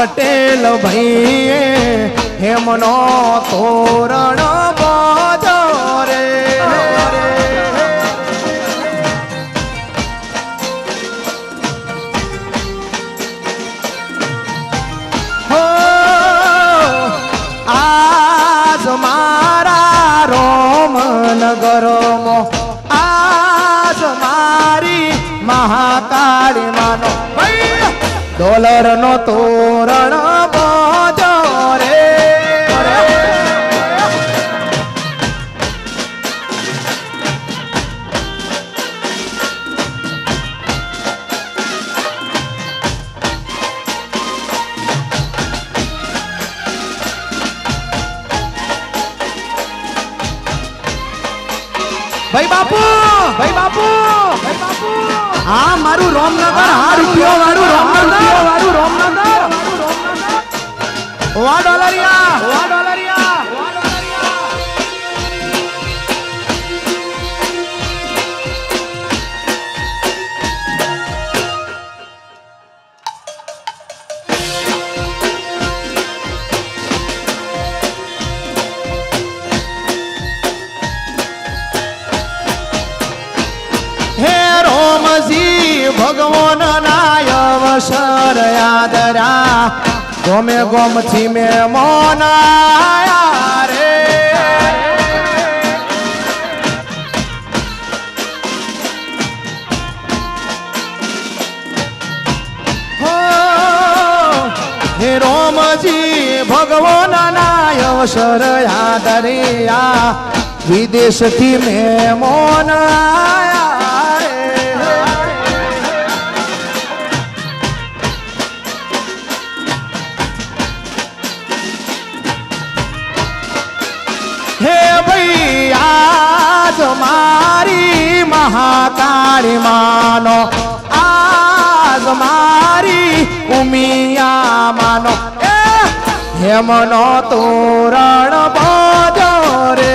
પટેલ ભાઈએ હેમનો તોરણ બાજો રે હો આજ મારા રોમનગરમાં આજ મારી મહાકાળી માનો ડોલર નો તોરણ બાજો રે ભાઈ બાપુ ભાઈ બાપુ ભાઈ બાપુ હા મારું રોમનગર હા રૂપિયો વાળું રોમનગર વા ડોલરિયા ભગવાન નાય અવસર યાદરા ગોમે ગોમથી મે મોનાયા રે હો હે રોમજી ભગવાન નાય અવસર યાદરિયા વિદેશથી મે મોનાયા હે ભાઈ આજ મારી મહાકાળી માનો આજ મારી ઉમિયા માનો હેમનો તોરણ બાજો રે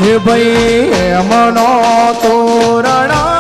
હે ભાઈ હેમનો તોરણ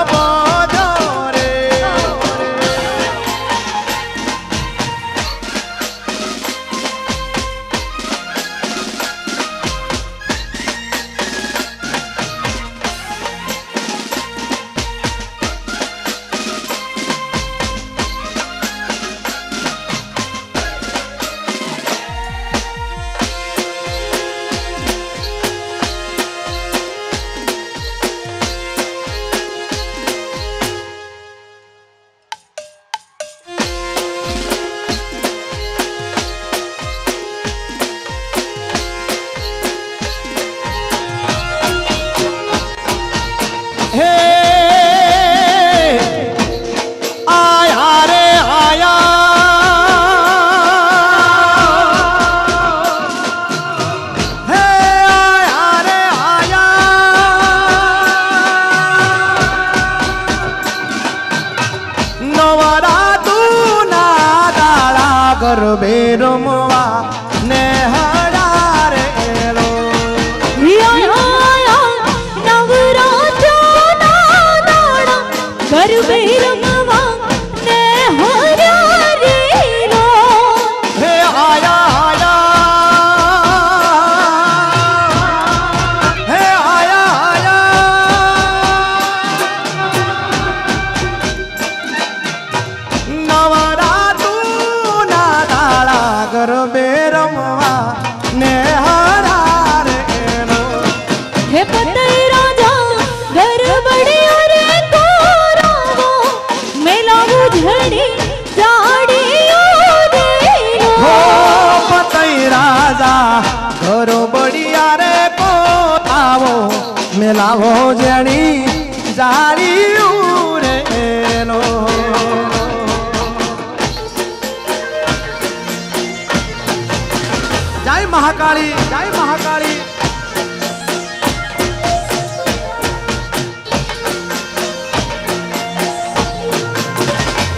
ગરબે રમવા ને હડારે ગરબે રમવા ને હડારે હે આયા હે આયા ગરબે રમવા ને હરારે હે પતઈ રાજા ગરબડિયા રે કોરાવો મેલાવું ઝડી જાડીયો દેલો હો પતઈ રાજા ગરબડિયા રે કોરાવો મેલાવો ઝડી જાડીયો રેલો જય મહાકાળી જય મહાકાળી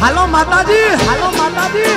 હાલો માતાજી હાલો માતાજી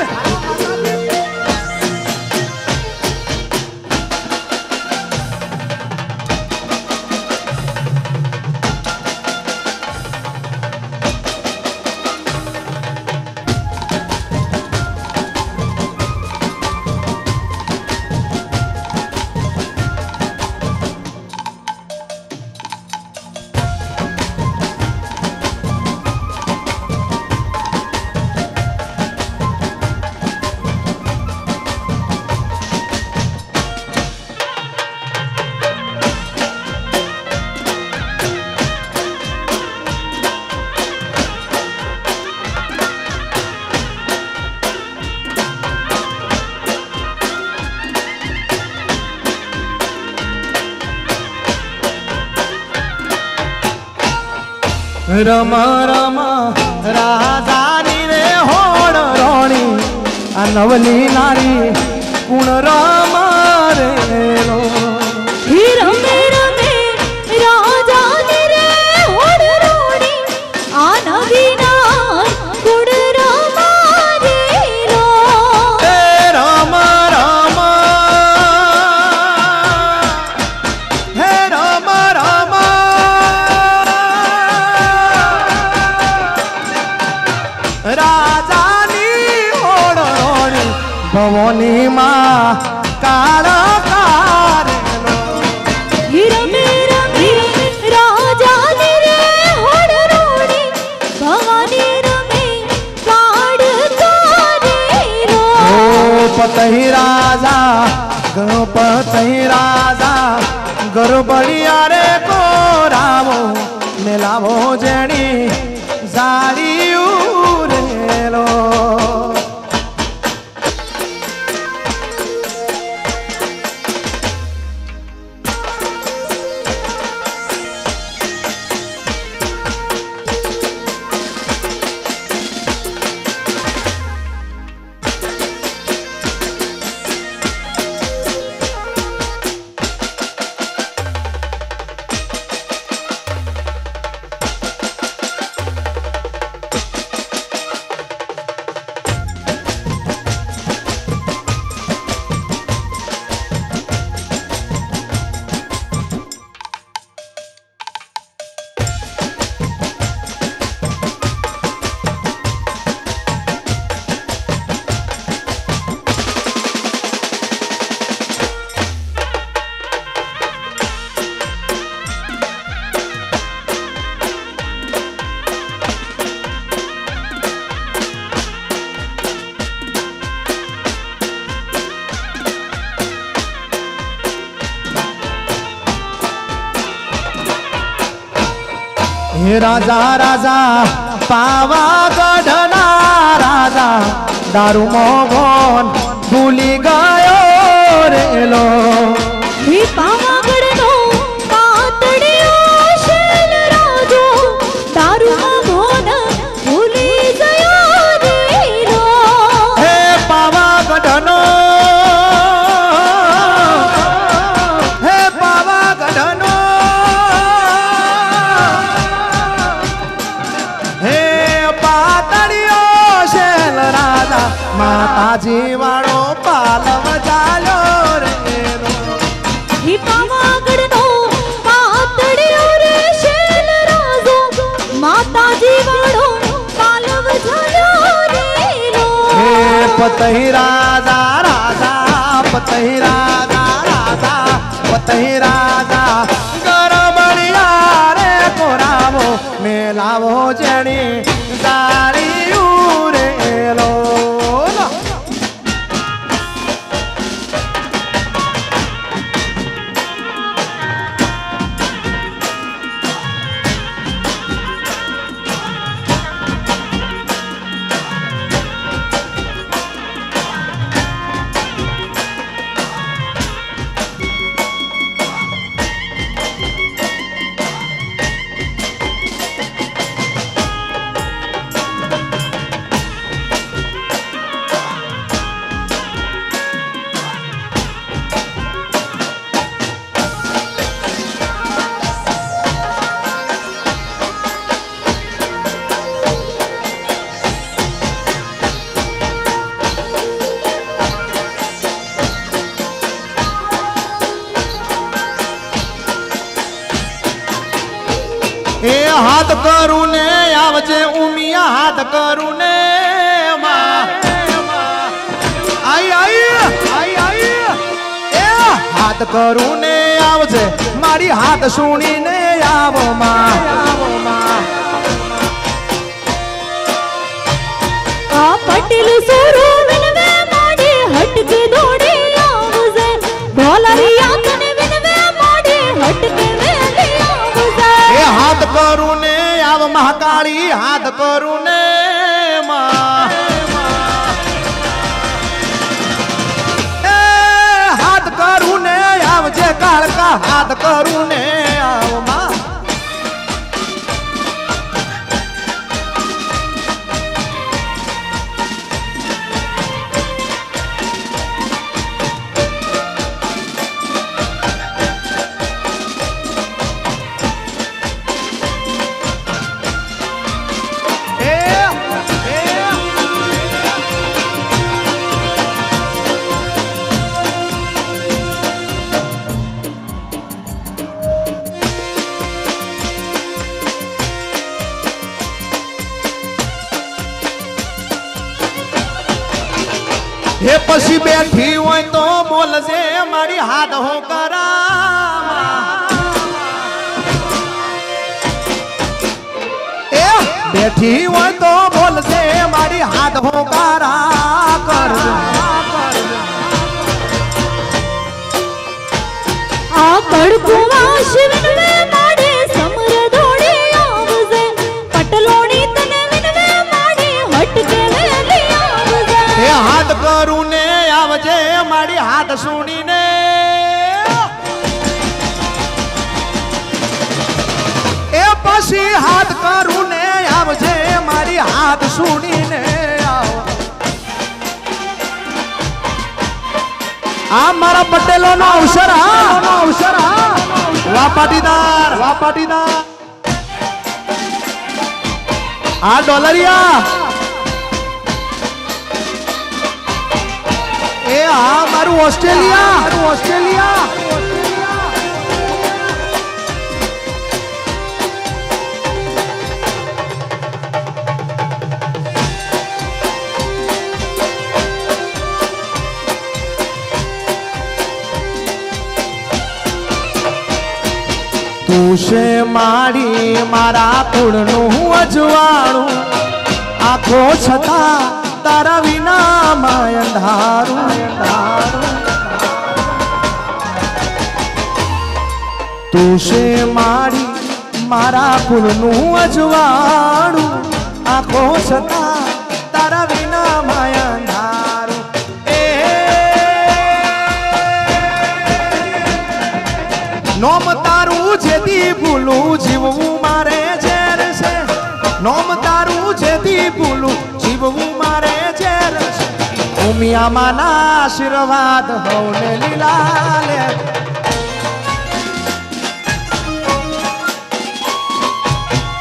રમ રમ રાજાની રે હોણ રોણી આ નવલી નારી કુણ રમ રેલો હી રમે રમે રાજાની રે હોડ રોડી આ નવી નાર ગુણ રમારેલો એ રમ રમ હે રમ રમ રાજાની હોડ રોણી ભવોની માં કાળ કારેલો હી રમે રમે રાજાની રે હોડ રોડી ભવાની રમે કાળ કારેલો પતહી રાજા ગણપતહી રાજા ગરબડિયા રે કોરાવો મેલાવો જેણી ઝાડિયું રેલો હે રાજા રાજા પાવાગઢના રાજા દારૂ મોગન ભૂલી ગયો રેલો હી પાવાગઢનો પાતળિયો શેલ રાજો દારૂમાં ભોન ભૂલી ગયો રેલો હે પાવાગઢનો હે પાવાગઢનો હે પાતળિયો શેલ રાજા માતાજી વાળો પાલવ ચાલ્યો રેલો હી પાવાગઢનો પાતળિયો રે શેલ રાજો માતાજી વાળો પાલવ ઝાલ્યો રેલો હે પતહી રાજા રાજા પતહી રાજા રાજા પતહી રાજા ગરબડિયા રે કોરાવો મેલાવો જેણી ઝાડિયું રેલો એ હાથ કરું ને આવજે ઉમિયા હાથ કરું ને માં આઈ આઈ આઈ આઈ એ હાથ કરું ને આવજે મારી હાથ સુણીને આવો માં આ પટેલ સોરો વિનવે મોડે હટકે દોડે આવજે ઢોલરી આંખને વિનવે મોડે હટકે વેલે આવજે એ હાથ કરું ને આવ મહાકાળી હાથ કરું ને માં એ હાથ કરું ને આવજે કાળકા હાથ કરું ને આવ માં હે પછી બેઠી હોય તો બોલજે મારી હાથ હું કરા એ બેઠી હોય તો બોલજે મારી હાથ હું કરા કરજો આ કડકુવા શિવનવે માડે સમર દોડે આવજે પટલોણી તને વિનવે માડે હટકે વેલી આવજે હે હાથ કરું ને આવજે મારી હાથ સુણીને એ પછી હાથ કરું ને આવજે મારી હાથ સુણીને આવ આ મારા પટેલો નો અવસર વાહ પાટીદાર આ ડોલરિયા એ આ મારું ઓસ્ટ્રેલિયા તું છે મારી મારા કુળનું અજવાળું આખો છતાં તારા વિના માય અંધારું તું છે મારી મારા કુળનું અજવાળું આખો છતાં તારા વિના માય અંધારું નોમ તારું જેથી ભૂલું જીવવું મારે ઝેર છે નોમ તારું જેથી ભૂલું જીવવું મારે ઝેર છે ઉમિયામાના આશીર્વાદ હોને લીલા લે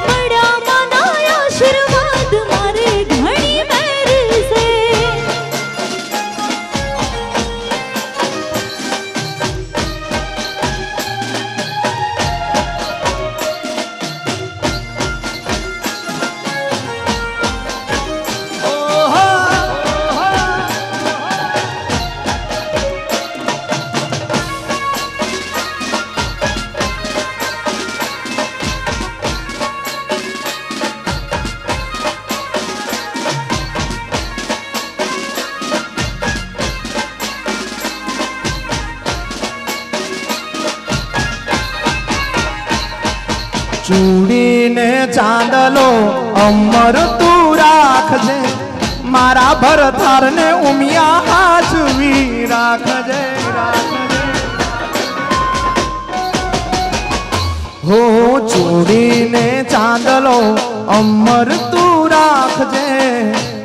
મડામાના આશીર્વાદ મારે ઘણી મેર છે ચૂડીને ચાંદલો અમર તું રાખજે મારા ભરથારને ઉમિયા હાચવી રાખજે હો ચૂડીને ચાંદલો અમર તું રાખજે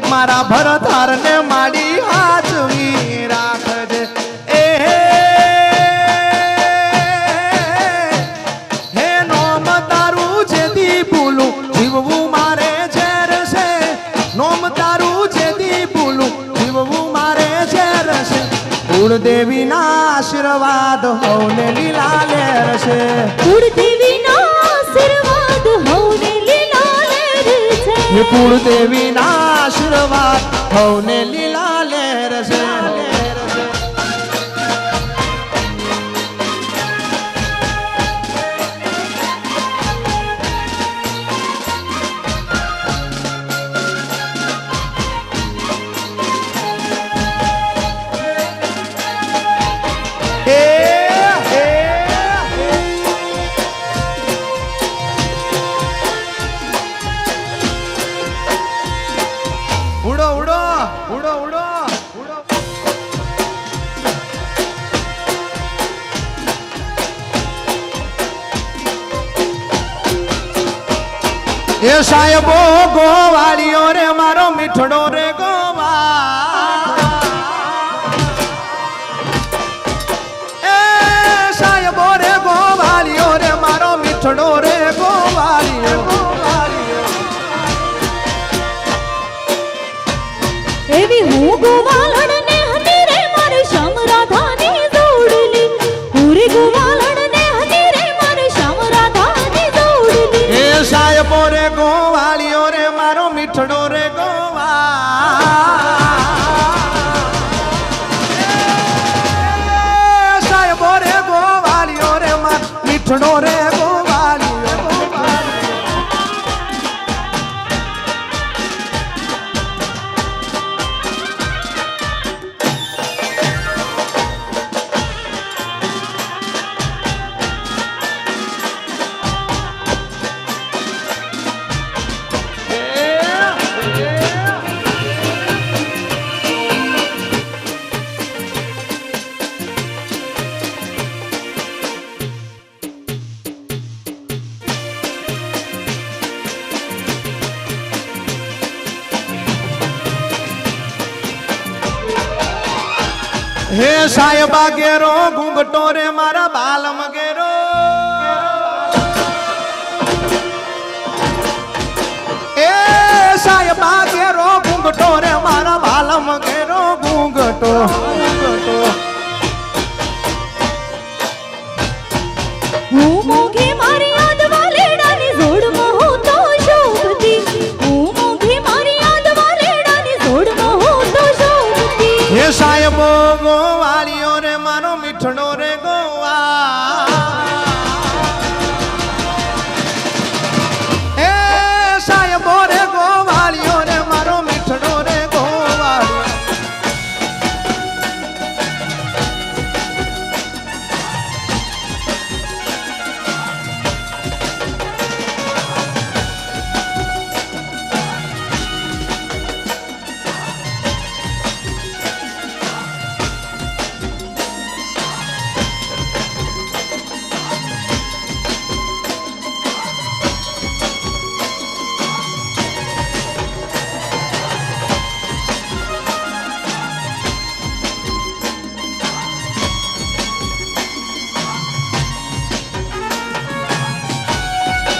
મારા ભરથારને માડી હાચવી રાખજે જીવવું મારે ઝેર છે નોમ તારું જેથી ભૂલું જીવવું મારે ઝેર છે કુળદેવીના આશીર્વાદ હોને લીલા લેર છે કુળદેવીના આશીર્વાદ હોને લીલા લેર છે કુળદેવીના આશીર્વાદ હોને લીલા લેર છે ઉડો ઉડો ઉડો ઉડો ઉડો એ સાહેબો ગોવાળીઓ રે મારો મીઠડો રે ગોવા એ સાહેબો રે ગોવાળીઓ રે મારો મીઠડો રે ગોવાળીઓ એવી હું ગોવાલણ ને હતી રે મારી શ્યામ રાધાની જોડલી પૂરી ગોવાલણ ને હતી રે મારી શ્યામ રાધાની જોડલી એ સાહેબો રે ગોવાળીઓ રે મારો મીઠડો રે ગોવા મીઠડો રે ગોવાળિયો હે સાહેબા ગેરો ઘૂંઘટો રે મારા બાલમ ગેરો એ સાહેબા ગેરો ઘૂંઘટો રે મારા બાલમ ગેરો ઘૂંઘટો હું મોઘી મારી યાદ વાલેડાની જોડમાં હું તો શોભતી હું મોઘી મારી યાદ વાલેડાની જોડમાં હું તો શોભતી હે સાહેબો ગોવાળિયો રે મારો મીઠડો રે ગોવા એ સાહેબો રે ગોવાળિયો રે મારો મીઠડો રે ગોવાળિયો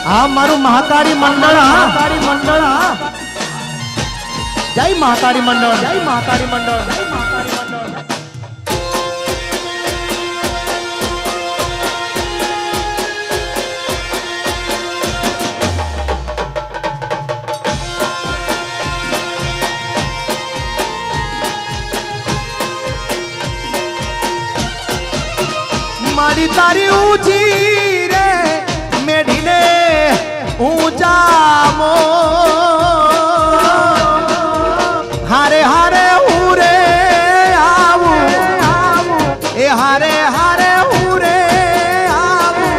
હા મારું મહાકાળી મંડળ મહાકાળી મંડળ જય મહાકાળી મંડળ જય મહાકાળી મંડળ જય મહાકાળી મંડળ મારી તારી ઊંચી રે મેઢીને ઊંચા મો હારે હારે હું રે આવું એ હારે હારે હું રે આવું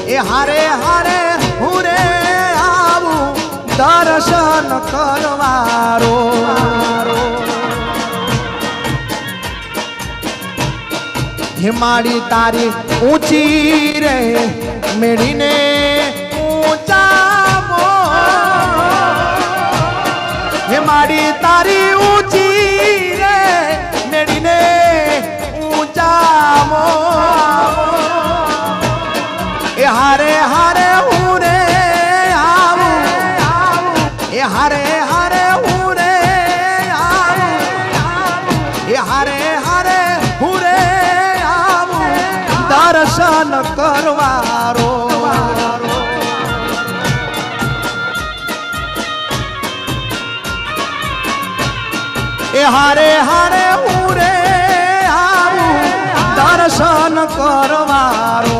એ હારે હારે હું રે આવું દર્શન કરવારો હિમાડી તારી ઊંચી રે મેળીને ઊંચા મો હિમાડી તારી ઊંચી રે મેળીને ઊંચા મો એ હારે હારે હું રે આવું એ હારે હારે હું રે આવું એ હારે હારે હું રે દર્શન કરવારો એ હારે હારે હું રે આવું દર્શન કરવારો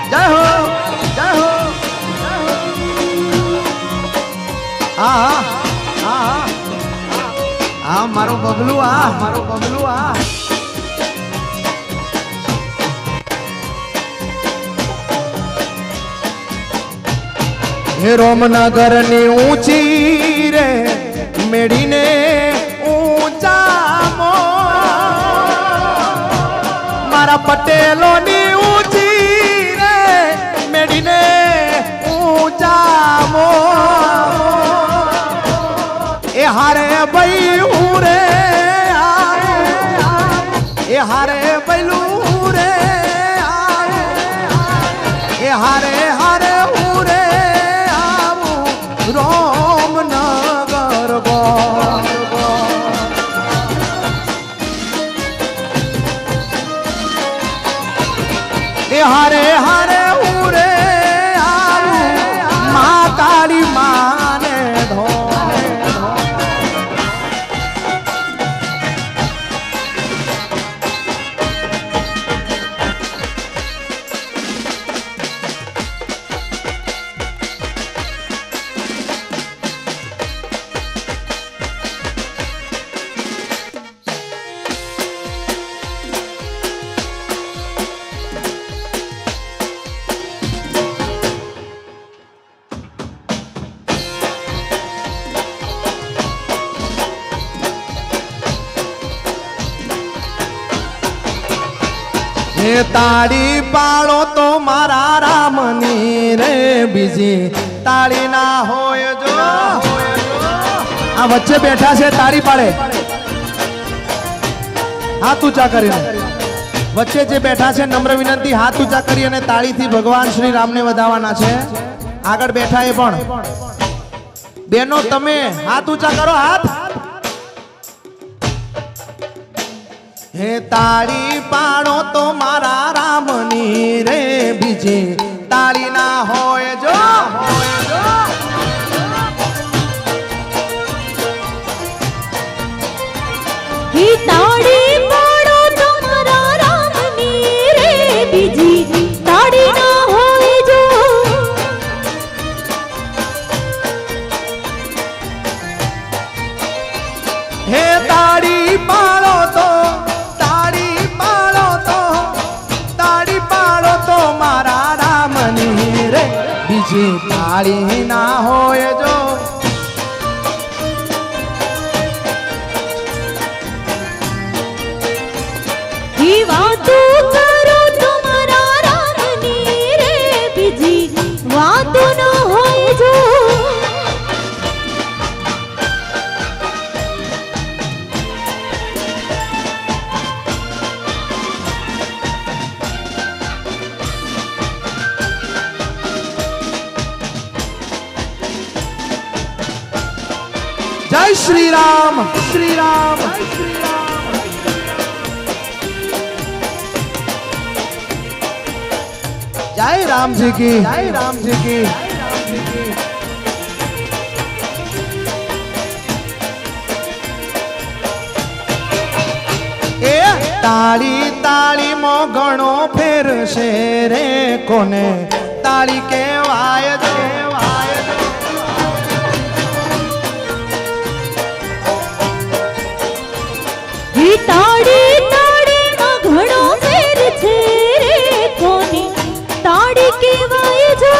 જય હો જય હો હા હા હા મારો બબલું મારો બબલું હે રોમનગર ની ઊંચી રે મેળીને ઊંચા મો મારા પટેલો ની ઊંચી રે મેળીને ઊંચા મો એ હારે ભાઈ હું રે એ હારે બૈલું રે એ હારે હારે હું રે આવું રોમનગર ગો હારે હારે ઉરે આવું મા કાળી માને ધો તાળી પાડો તો મારા રામની રે બીજી તાળી ના હોય જો આ વચ્ચે બેઠા છે તાળી પાડે હાથ ઊંચા કરીને વચ્ચે જે બેઠા છે નમ્ર વિનંતી હાથ ઊંચા કરી અને તાળીથી ભગવાન શ્રી રામને વધાવવાના છે આગળ બેઠા એ પણ બેનો તમે હાથ ઊંચા કરો હાથ હે તાળી પાડો તો મારા રામની રે બીજી તાળી ના હોય જો હે તાળી પાડો તો મારા રામની રે બીજી તાળી ના હોય જો હે તાળી પાડો તો મારા રામની રે બીજી તાળી ના હોય જો ઈ વાતો કરો તો મારા રામની રે બીજી વાતો ન હોય જો जय श्री राम श्री राम जय राम जी की जय राम जी की ए ताળી તાળી માં ઘણો ફેર છે રે કોને તાળી કહેવાય જો તાળી તાળીમાં ઘણો ફેર છે રે કોની તાળી કહેવાય જો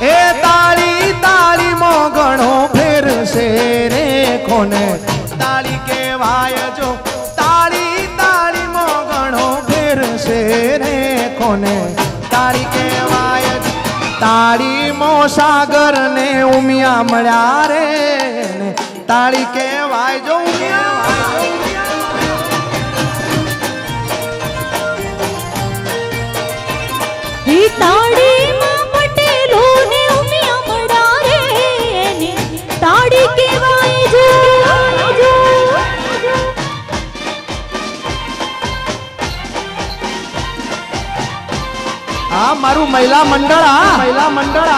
એ તાળી તાળીમાં ઘણો ફેર છે રે કોને તાળી કહેવાય જો તાળી તાળીમાં ઘણો ફેર છે રે કોને તાળી કહેવાય તાળી મો સાગર ને ઉમિયા મળ્યા રે ને તાળી કહેવાય જો ઈ તાળીમાં પટેલો ને ઉમિયા મળ્યા રે ને તાળી કહેવાય જો આ મારું મહિલા મંડળ મહિલા મંડળ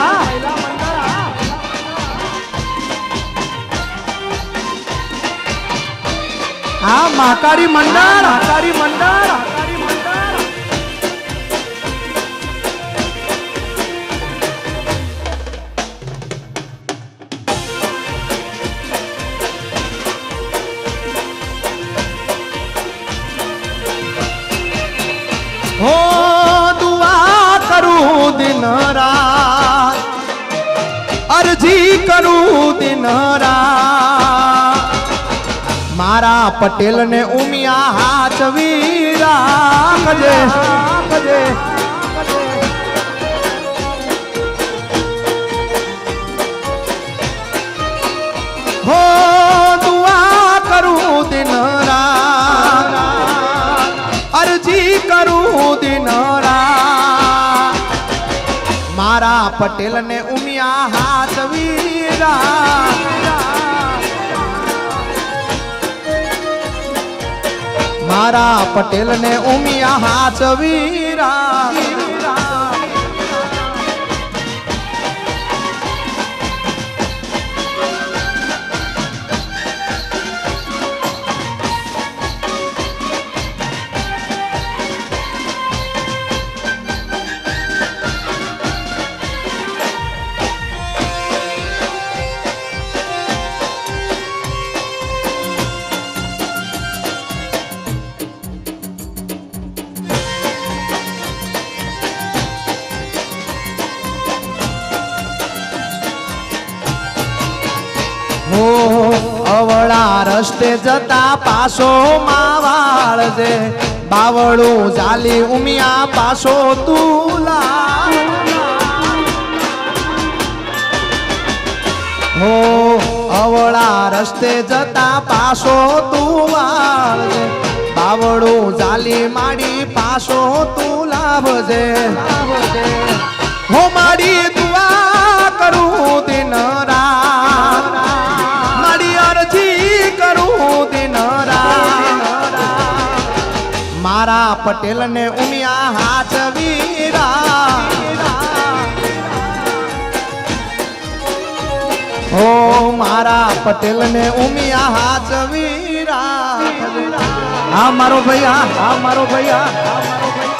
આ માકારી મંડળ હો દુઆ કરું દિન રાત અરજી કરું દિન રાત મારા પટેલ ને ઉમિયા હાચવી રાખજે હો દુઆ કરું દિન રાત અરજી કરું દિન રાત મારા પટેલ ને ઉમિયા હાચવી રાખજે મારા પટેલ ને ઉમિયા હાચવીરા અવળા રસ્તે જતા પાસો માવાળજે બાવળું જાલી ઉમિયા પાસો તુલા હો અવળા રસ્તે જતા પાસો તુવાળજે બાવળું જાલી માડી પાસો તુલાવજે હો માડી દુઆ કરું દિન રાત મારા પટેલ ને ઉમિયા હાચવીરા ઓ મારા પટેલ ને ઉમિયા હાચવીરા હા મારો ભાઈ હા મારો ભાઈ હા મારો ભાઈ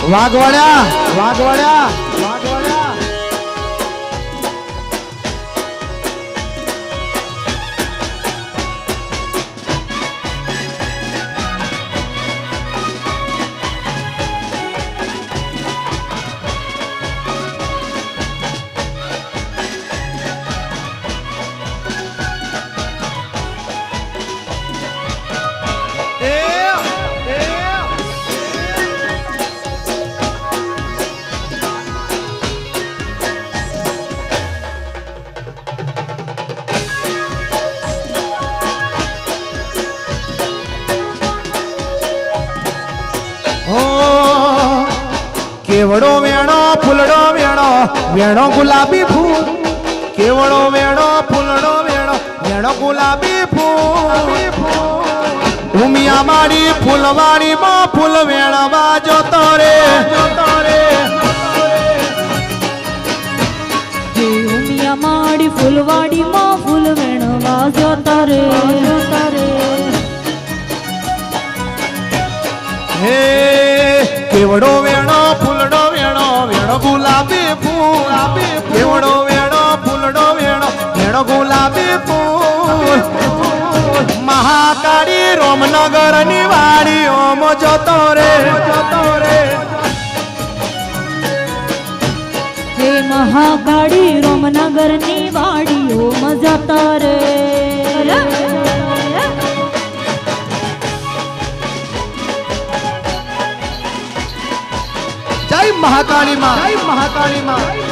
વાઘવાડ્યા વાઘવાડ્યા વાઘવાડ્યા કેવડો વેણો ફૂલડો વેણો વેણો ગુલાબી ફૂલ કેવડો વેણો ફૂલડો વેણો વેણો ગુલાબી ફૂલ ઉમિયા માડી ફૂલવાડી માં ફૂલ વેણવા જોતો રે ઉમિયા માડી ફૂલવાડી માં ફૂલ વેણવા જોતા રે હે કેવડો વેણો ફૂલડો વેણો વેણો ગુલાબી ફૂલ કેવડો વેણો ફૂલડો વેણો વેણો ગુલાબી ફૂલ મહાકાળી રોમનગર ની વાડી ઓમ જતો રે હે મહાકાળી રોમનગર ની વાડીઓ મજાતા રે જય મહાકાળી માં જય મહાકાળી માં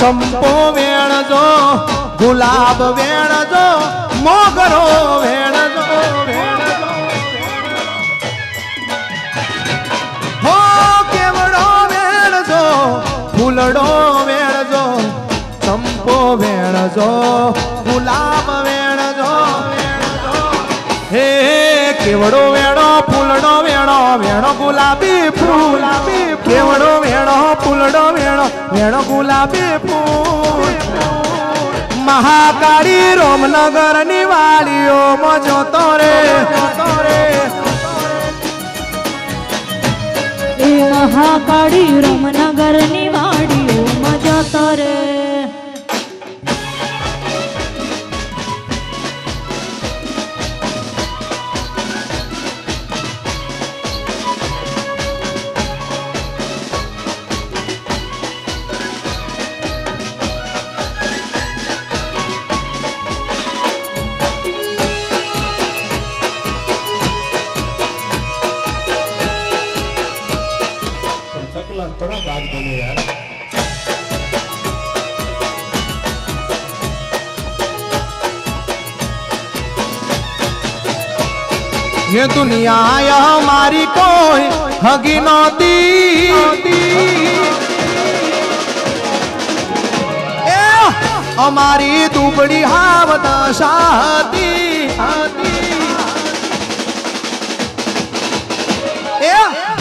ચંપો વેણજો ગુલાબ વેણજો મોગરો વેણજો હો કેવડો વેણજો ફૂલડો વેણજો ચંપો વેણજો ગુલાબ વેણજો હે કેવડો વેણો ફૂલડો વેણો વેણો ગુલાબી ફૂલ કેવડો વેણો ફૂલડો વેણો વેણો ગુલાબી ફૂલ મહાકાળી રોમનગર ની વાડીઓ મજોતો રે એ મહાકાળી રોમનગર ની વાડીઓ મજાતા રે ये दुनिया हमारी कोई हगी नौती हमारी दुबड़ी हावत शादी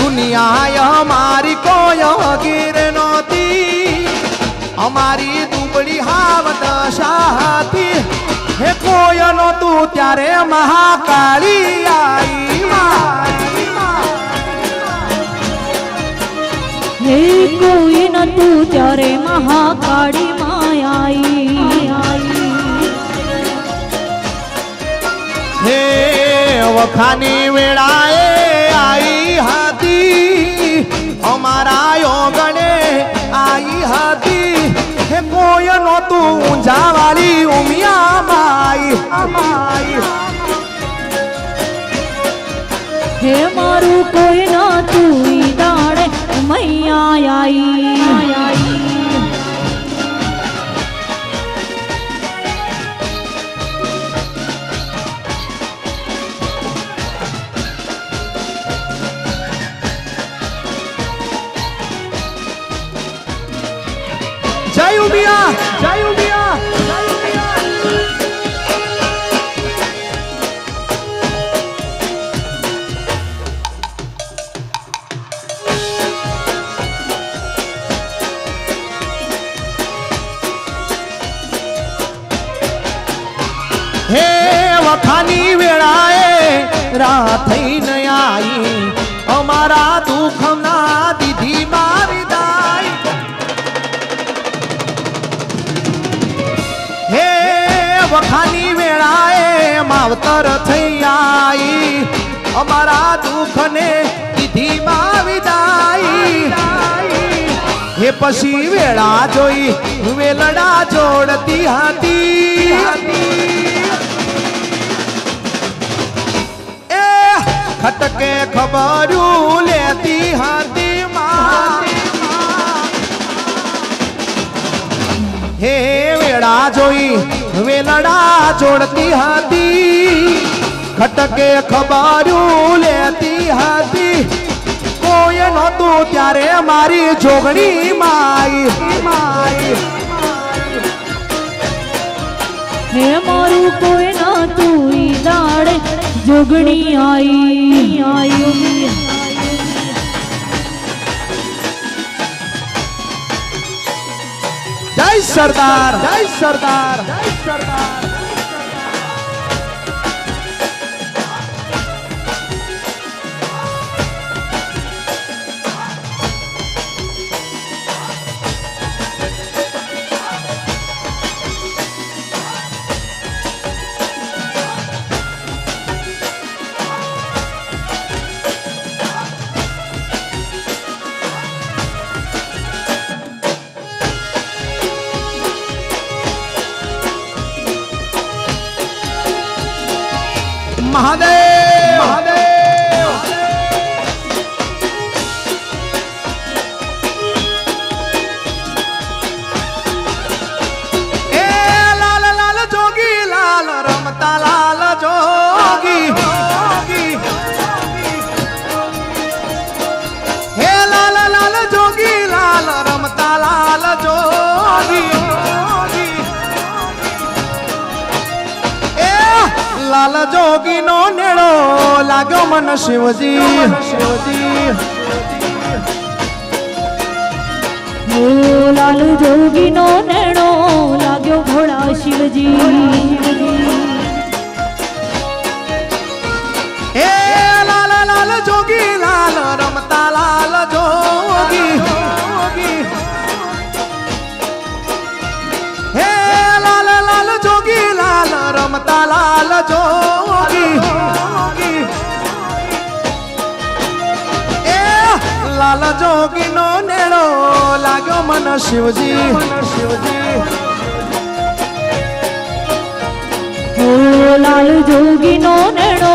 दुनिया हमारी कोई गिर नौती हमारी दुबड़ी हावत शादी हे कोई नो तू त्यारे महाकाली आई हे कोई न तू ત્યારે મહાકાળી માયાઈ हे वखानी वेळाए आई हाथी हमारा योगने आई हाथी हे कोई नो तू ऊंझा वाली उमिया माई હે મારું કોઈ ન તું ઈ દાડે મૈયા આઈ जय उमिया जय उमिया जय उमिया हे वखानी वेळाए राथई न आई हमारा दुख ना दीदी मारी दाई हे वखानी वेळाए मावतर થઈ आई हमारा दुख ने दीदी मारी दाई हे पसी वेळा જોઈ વેલડા જોડતી હતી खटके खबरू लेती हाथी माँ हे वेड़ा जोई वेलड़ा जोड़ती हाथी खटके खबरू लेती हाथी कोई नो तू त्यारे मारी जोगणी माई હે મારું કોઈ ન તું ઈ દાડે જોગણી આઈ जय सरदार जय सरदार जय सरदार महादेव महादेव ए लाल लाल जोगी लाल रमता लाल जोगी हे लाल लाल जोगी लाल रमता लाल जोगी लाल जोगी नो नेड़ो लागो मन शिवजी હો લાલ જોગી નો નેણો લાગ્યો ભોળા શિવજી हे लाल लाल जोगी लाल रमता लाल जोगी हे लाल लाल जोगी लाल रमता लाल जोगी ए लाल जोगी नो नेड़ो लागो मन शिवजी હો લાલ જોગી નો નેણો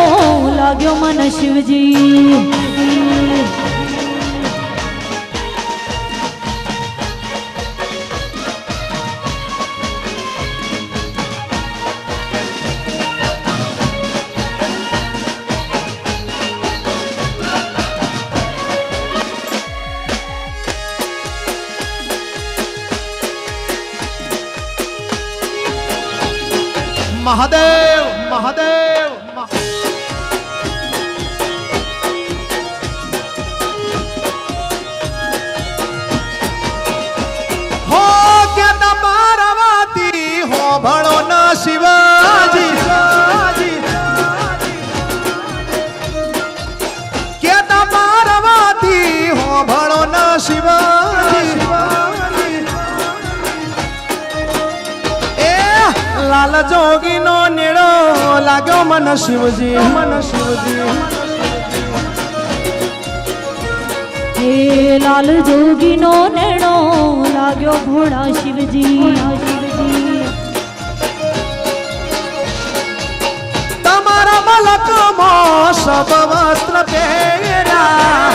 લાગ્યો મન શિવજી મહાદેવ મહાદેવ હો કે તમારાવાતી હો ભણો ન શિવાજી કે તમારાવાતી હો ભણો ન શિવાજી લાલ જોગી નો નેડો લાગ્યો મન શિવજી હે લાલ જોગી નો નેણો લાગ્યો ભોળા શિવજી તમારા મલકમાં સબ વસ્ત્ર પહેર્યા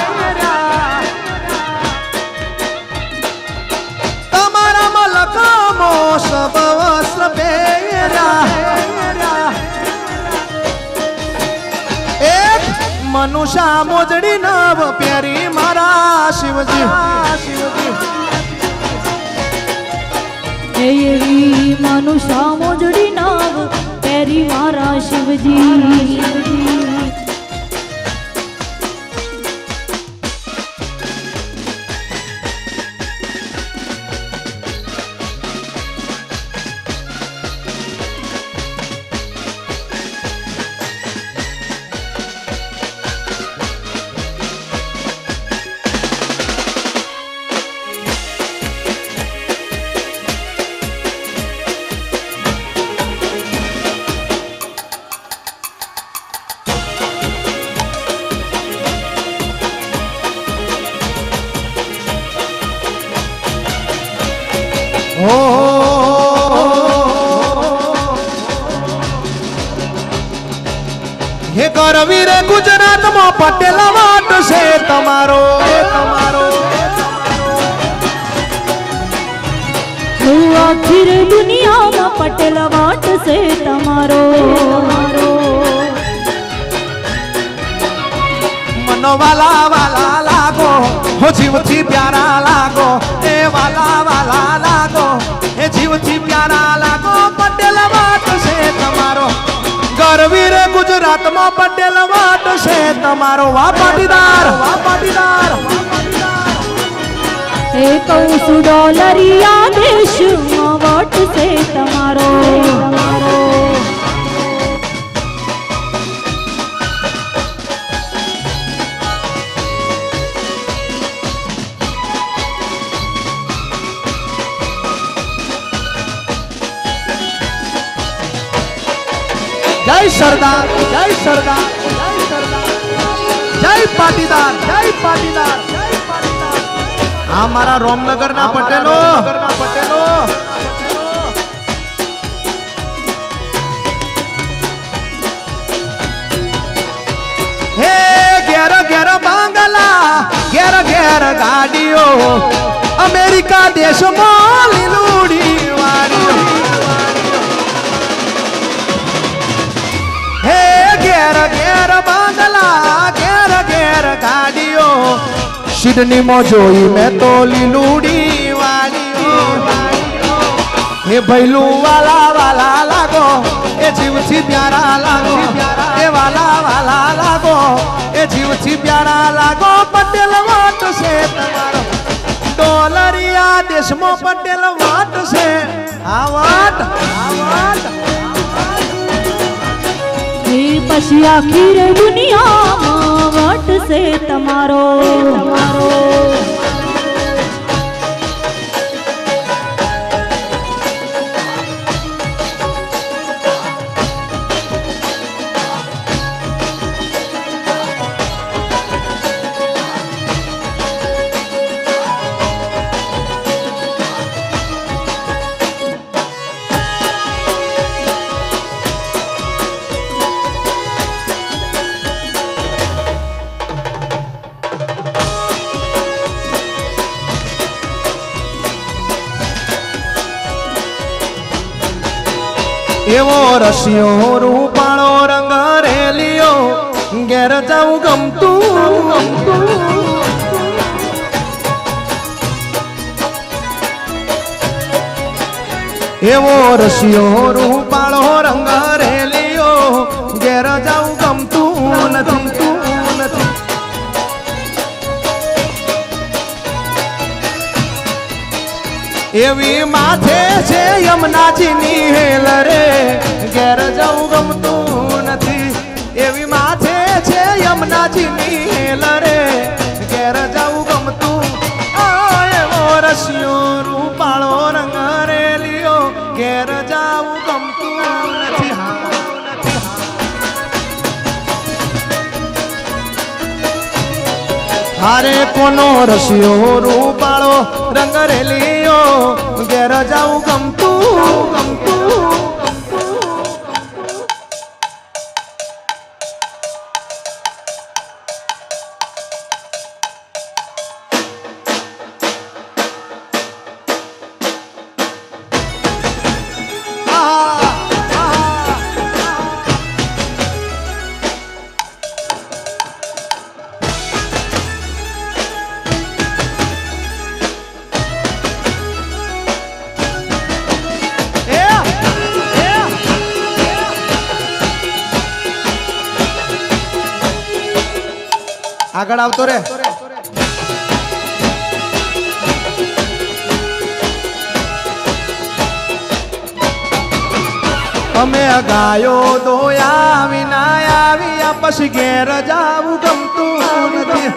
તમારા મલકમાં સબ વસ્ત્ર પહેર્યા એક મનુષ્ય મોજડી નવ પ્યારી મારા શિવજી હે એવી મનુષ્ય મોજડી નાવ પેરી મારા શિવજી હે કરવીર ગુજરાતમાં પટેલ વાટ છે તમારો આખીર દુનિયામાં પટેલ વાટ છે તમારો મનો વાલા વાલા લાગો હો જીવથી પ્યારા લાગો એ વાલા વાલા લાગો એ જીવથી પ્યારા લાગો પટેલ વાટ છે તમારો ગરવીર ગુજરાતમાં પટેલ વાટ છે તમારો વા પાટીદાર હે કહું છું ડોલરિયા દેશમાં વાટ છે તમારો જય સરદાર જય સરદાર જય પાટીદાર આ મારા રોમનગર ના પટેલો હે ઘેર ઘેર બાંગલા ઘેર ગાડીઓ અમેરિકા દેશમાં લીલુડી વાડીઓ હે ઘેર બાંગલા ઘેર ગાડીઓ સિડની માં જોઈ મેં તો લીલુડી વાડીઓ હે ભૈલું વાલા વાલા લાગો એ જીવથી પ્યારા લાગો એ વાલા વાલા લાગો એ જીવથી પ્યારા લાગો પટેલ વાટ છે તમારો ડોલરિયા દેશમાં પટેલ વાટ છે આ વાટ હે પછી આખીર દુનિયામાં વાટ છે તમારો એવો રસિયો રૂપાળો રંગ રેલિયો ઘેર જાઉં ગમતું એવો રસિયો રૂપાળો રંગ રેલિયો ઘેર જાઉં ગમતું નથી એવી માથે છે યમુનાજીની હેલ રે ઘેર જાઉં ગમતું નથી એવી માથે છે યમુનાજીની હેલ રે ઘેર જાઉં ગમતું એવો રસિયો રૂપાળો રંગ રેલિયો ઘેર જાઉં ગમતું નથી હારે કોનો રસિયો રૂપાળો રંગ રેલિયો ઘેર જાઉં ગમતું આગળ આવતો રે અમે ગાયો દોયા વિના આવ્યા પછી ઘેર જાવું ગમતું નથી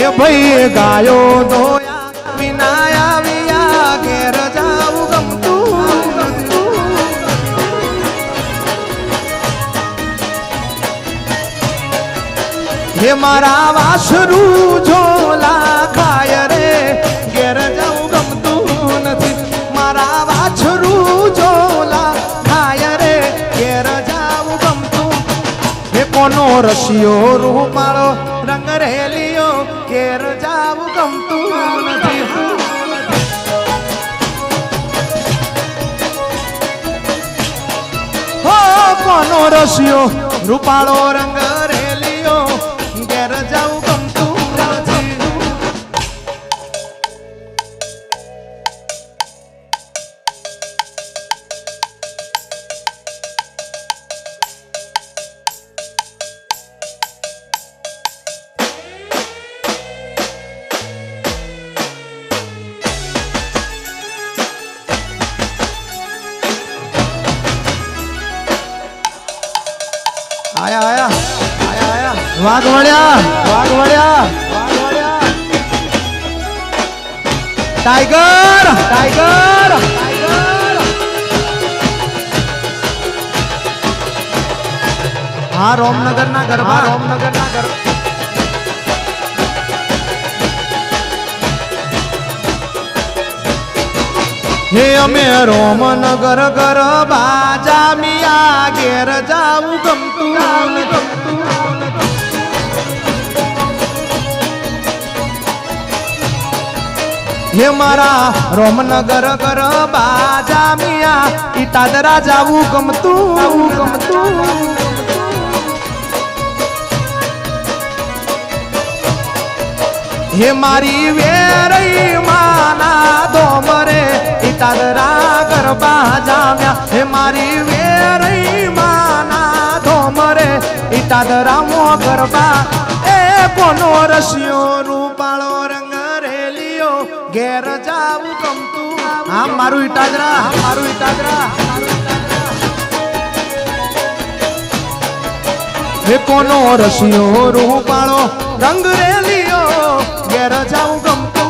એ ભાઈ ગાયો દોયા વિના આવ્યા ઘેર જાવું ગમતું હે મારા વાસરું ઝોલા ખાય રે ઘેર જાઉં ગમતું નથી મારા વાસરું ઝોલા ખાય રે ઘેર જાઉં ગમતું હે કોનો રસિયો રૂપાળો રંગ રેલિયો ઘેર જાઉં ગમતું નથી હો કોનો રસિયો રૂપાળો રંગ રેલિયો ઘેર જાઉં ગમતું નથી આયા વાઘવડિયા ટાઈગર હા રોમનગરના ગરબા હે અમે રોમનગર ગરબા જામિયા ઘેર જાવું ગમતું હે મારા રોમનગર ગરબા જામિયા ઈટાદરા જાવું ગમતું હે મારી વેરઈ માના દોમરે ઈટાદરા ગરબા જામ્યા હે મારી વેરઈ માના દોમરે ઈટાદરા મો ગરબા એ કોનો રસિયો રૂપાળો રંગ રેલિયો ઘેર જાવું ગમતું હા મારું ઈટાદરા હે કોનો રસિયો રૂપાળો રંગ રેલિયો ઘેર જાવું ગમતું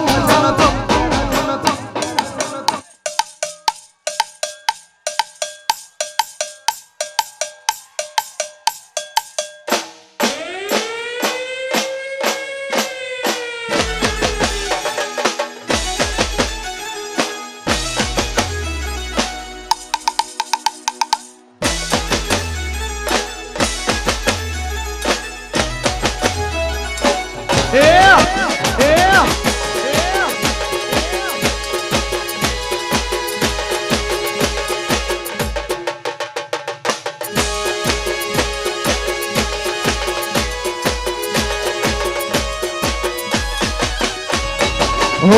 હે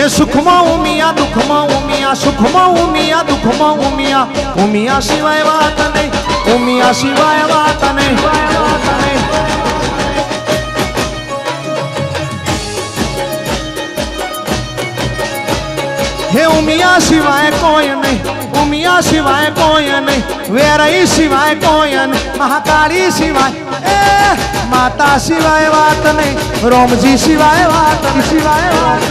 સુખમાં ઉમિયા દુઃખમાં ઉમિયા સુખમાં ઉમિયા દુઃખમાં ઉમિયા ઉમિયા સિવાય વાત નહીં ઉમિયા સિવાય વાત નહીં હે ઉમિયા સિવાય કોઈ નહીં ઉમિયા સિવાય કોઈ નહીં વેરઈ સિવાય કોઈ નહીં મહાકાળી સિવાય એ માતા સિવાય વાત નહીં રોમજી સિવાય વાત સિવાય વાત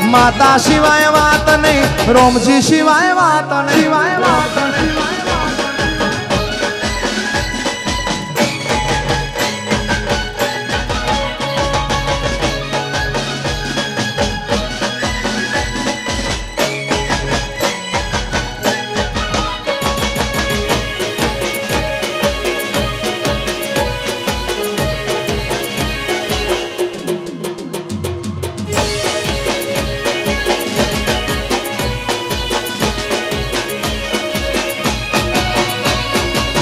માતા સિવાય વાત નહીં રોમજી સિવાય વાત નહીં સિવાય વાત નહીં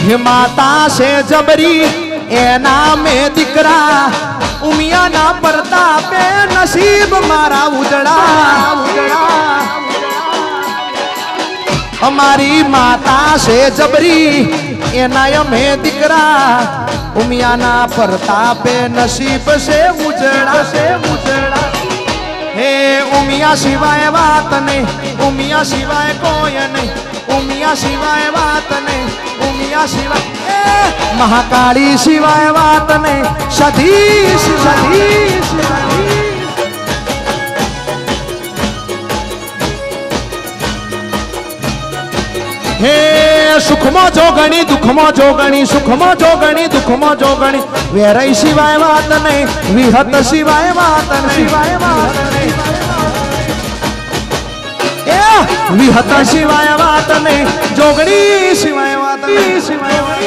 ये माता से जबरी ए नामे दिकरा उमिया ना प्रतापे नसीब मारा उजड़ा हमारी माता से जबरी ए नामे दिकरा उमिया ना प्रतापे नसीब से उजड़ा हे उमिया सिवाय बात नहीं उमिया सिवाय कोई नहीं उमिया सिवाय बात नहीं उमिया सिवाय महाकाली सिवाय बात नहीं सधी हे सुखમાં જોગણી દુઃખમાં જોગણી સુખમાં જોગણી દુઃખમાં જોગણી વેરાઈ સિવાય વાત નહીં વિહત સિવાય વાત સિવાય વાત વિહત સિવાય વાત નહીં જોગણી સિવાય વાત નહીં સિવાય વાત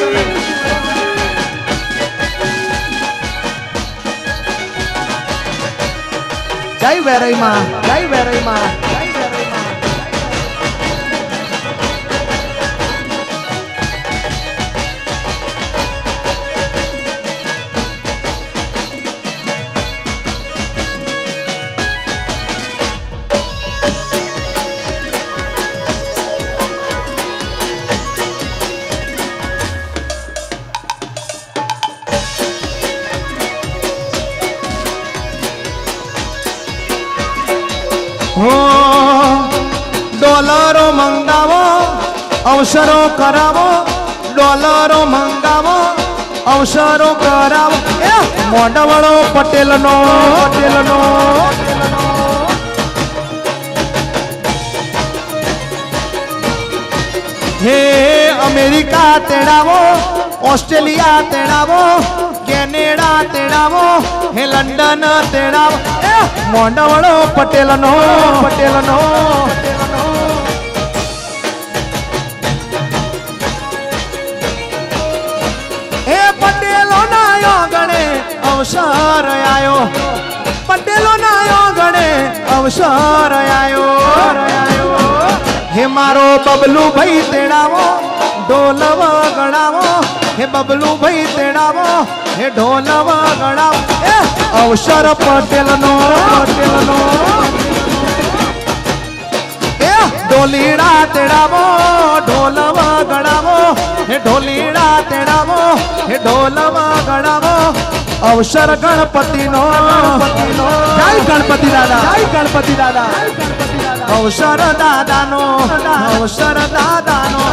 જય વેરાઈ માં જય વેરાઈ માં ડોલરો મંગાવો અવસરો કરાવો ડોલરો મંગાવો અવસરો કરાવો મોઢવડો પટેલનો હે અમેરિકા તેડાવો ઓસ્ટ્રેલિયા તેડાવો કેનેડા તેડાવો હે લંડન તેડાવો મોઢવડો પટેલનો હે પટેલોના યોગણે અવસર આયો પટેલોના યોગણે અવસર આયો હે મારો બબલુ ભાઈ તેડાવો ઢોલ વગાડાવો હે બબલુ ભાઈ તેડાવો હે ઢોલ વગાડાવો અવસર પટેલનો ઢોલીડા તેડાવો ઢોલ વગાડાવો હે ઢોલીડા તેડાવો હે ઢોલ વગાડાવો અવસર ગણપતિનો જય ગણપતિ દાદા અવસર દાદાનો અવસર દાદાનો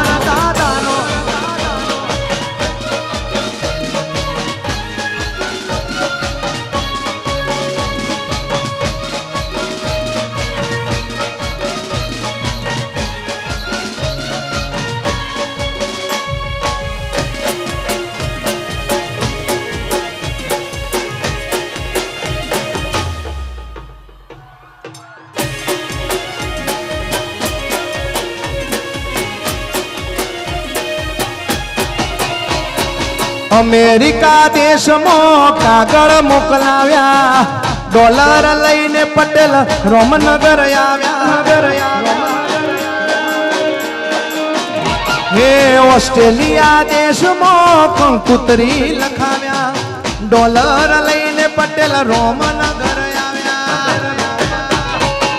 અમેરિકા દેશમાં કાગળ મોકલાવ્યા ડોલર લઈને પટેલ રોમનગર આવ્યા હે ઓસ્ટ્રેલિયા દેશમાં કંકુતરી લખાવ્યા ડોલર લઈને પટેલ રોમનગર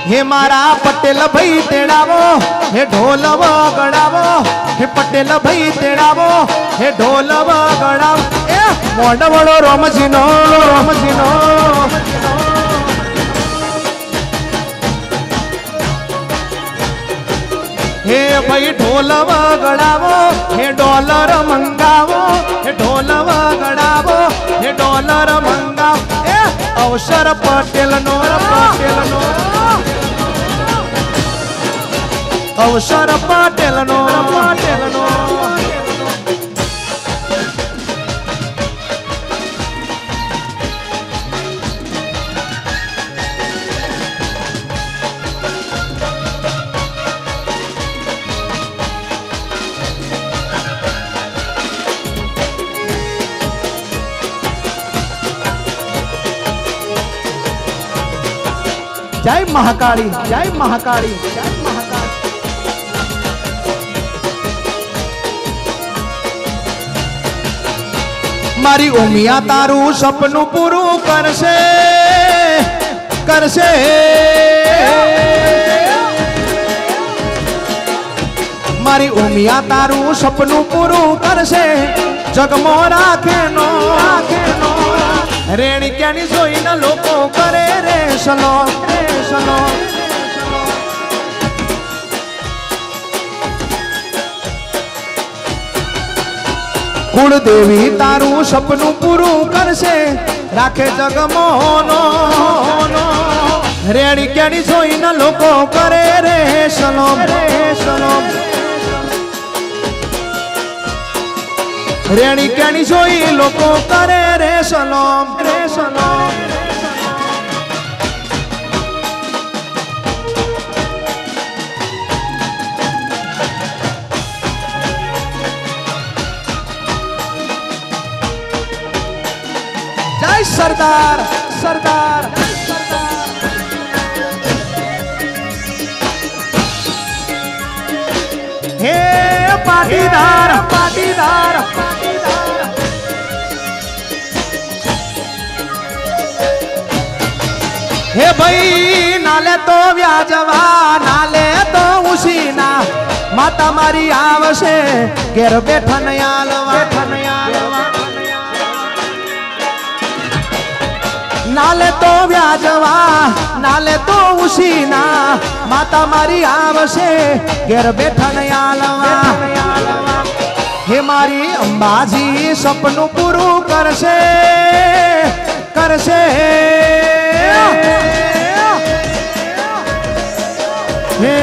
હે મારા પટેલ ભાઈ તેડાવો હે ઢોલ વગાડવો હે પટેલ ભાઈ તેડાવો હે ઢોલ વગાડવો એ મોઢવડો રોમજીનો હે ભાઈ ઢોલ વગાડવો હે ડોલર મંગાવો હે ઢોલ વગાડવો હે ડોલર મંગાવો એ અવસર પટેલનો અવસર પટેલનો જય મહાકાળી જય મહાકાળી જય મહાકાળી મારી ઉમિયા તારું સપનું પૂરું કરશે કરશે મારી ઉમિયા તારું સપનું પૂરું કરશે જગમો રાખે નો રેણી ક્યાંની જોઈને લોકો કરે રે સલો કુળદેવી તારું સપનું પૂરું કરશે રાખે જગમોનો રેણી ક્યાંની જોઈને લોકો કરે રે સલોમ રેણી ક્યાંની જોઈ લોકો કરે રે સલોમ જય સરદાર સરદાર હે પાટીદાર હે ભાઈ નાલે તો વ્યાજવા નાલે તો ઉસીના માતા મારી આવશે ઘેર બેઠા નયાલવા નાલે તો વ્યાજવા નાલે તો ઉસીના માતા મારી આવશે ઘેર બેઠા નયાલવા હે મારી અંબાજી સપનું પૂરું કરશે હે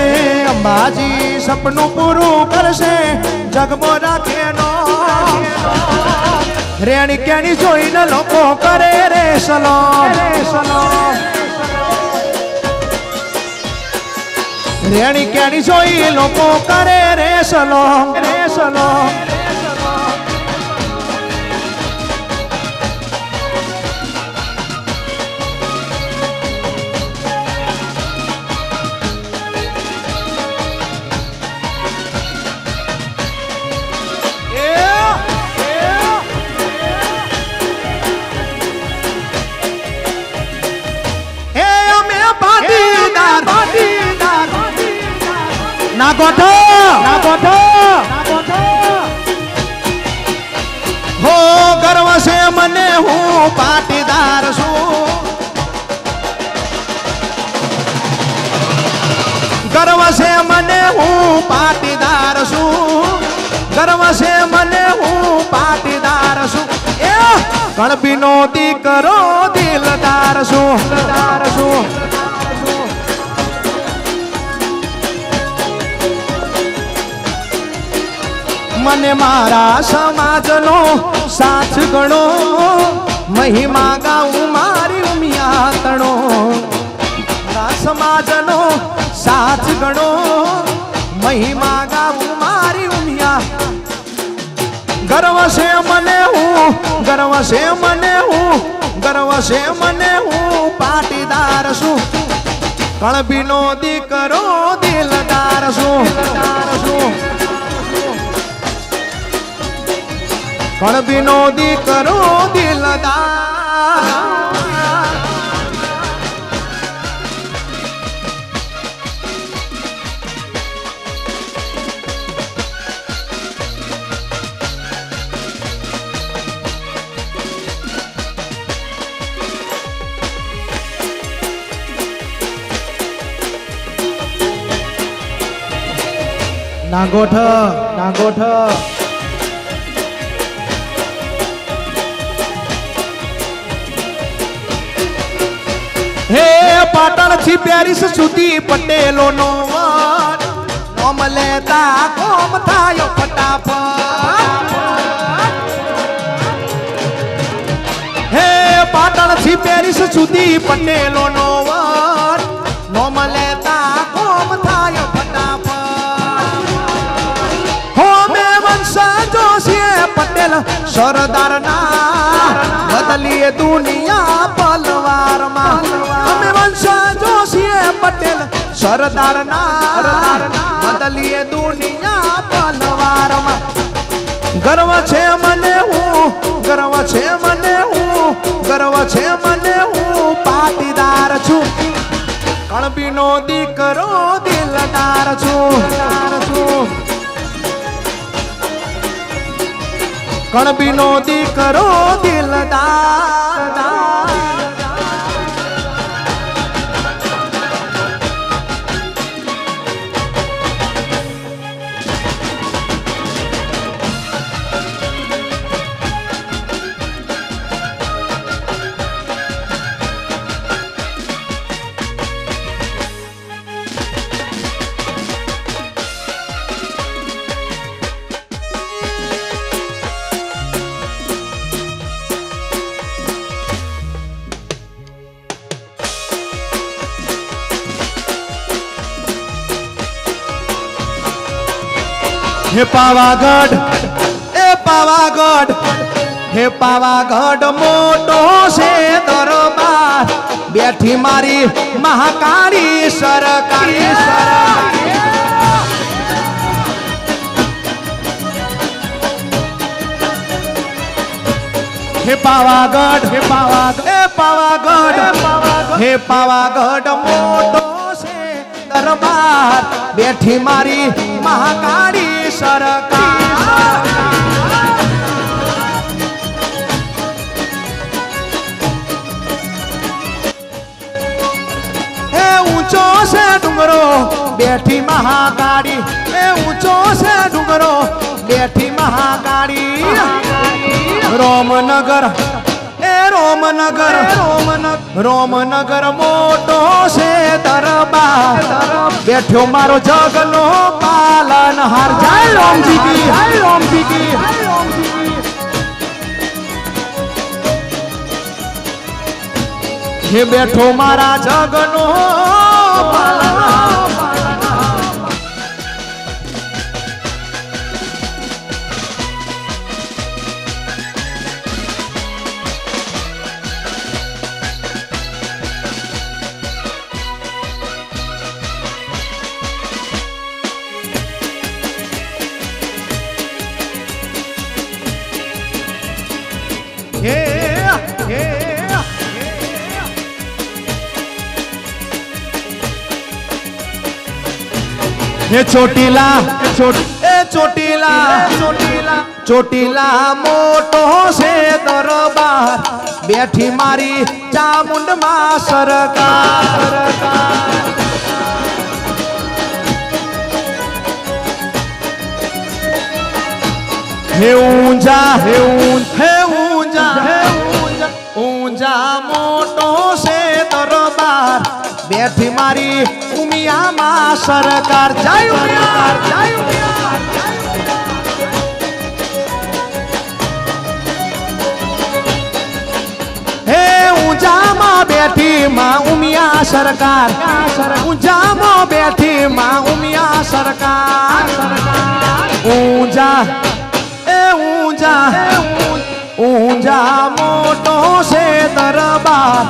અંબાજી સપનું પૂરું કરશે જગમો રાખે નો રેણી કેણી જોઈને લોકો કરે રે સલો રેણી કેણી જોઈ લોકો કરે રે સલો ના ગોઠો હો ગર્વ છે મને હું પાટીદાર છું ગર્વ છે મને હું પાટીદાર છું ગર્વ છે મને હું પાટીદાર છું એ કણબીનો દીકરો દિલદાર છું મને મારા સમાજનો સાથ ગણો મહિમા ગાઉં મારી ઉમિયા તણો મારા સમાજનો સાથ ગણો મહિમા ગાઉં મારી ઉમિયા ગર્વ છે મને હું गर्व से मने हूँ पाटीदार छू कळबीनो दीकरो दिलदार छू कळबीनो दीकरो दिलदार नागोठ हे पाटण थी प्यारिस सुधी पटेलो नो वन नोम लेता कोम थायो फटाफट हे पाटण थी प्यारिस सुधी पटेलो नो वन नोम लेता कोम थायो पटेल सरदार ना बदलिए दुनिया पलवार हमें वंशा जोशीए पटेल सरदार ना बदलिए दुनिया पलवार गर्व छे मने हूँ पाटीदार छू कळबीनो दीकरो दिलदार छू कळबीनो दीकरो दिलदार हे पावागढ़ मोटो से दरबार बैठी मारी महाकाली सरकार हे पावागढ़ मोटो से दरबार बैठी मारी महाकाली सरकार ऊंचो से डूंगरो बैठी महाकाली ऊंचो से डूंगरो बैठी महाकाली रोमनगर मोटो से दरबार बैठो मारो जगनो पालन हार जय राम जी की हे बैठो मारा जगनो पालन हे चोटीला मोटो से दरबार बैठी मारी चामुंड मां सरकार हे ऊंजा मोटो से दरबार बैठी मारी उमिया मां सरकार जय उमिया हे ऊंजा मां बैठी मां उमिया सरकार ऊंजा मां बैठी मां उमिया सरकार ऊंजा ઊંઝા મોટો છે દરબાર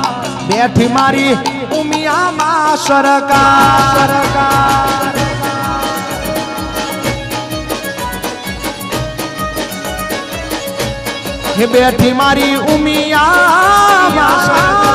બેઠી મારી ઉમિયામાં સરકાર હે બેઠી મારી ઉમિયામાં સરકાર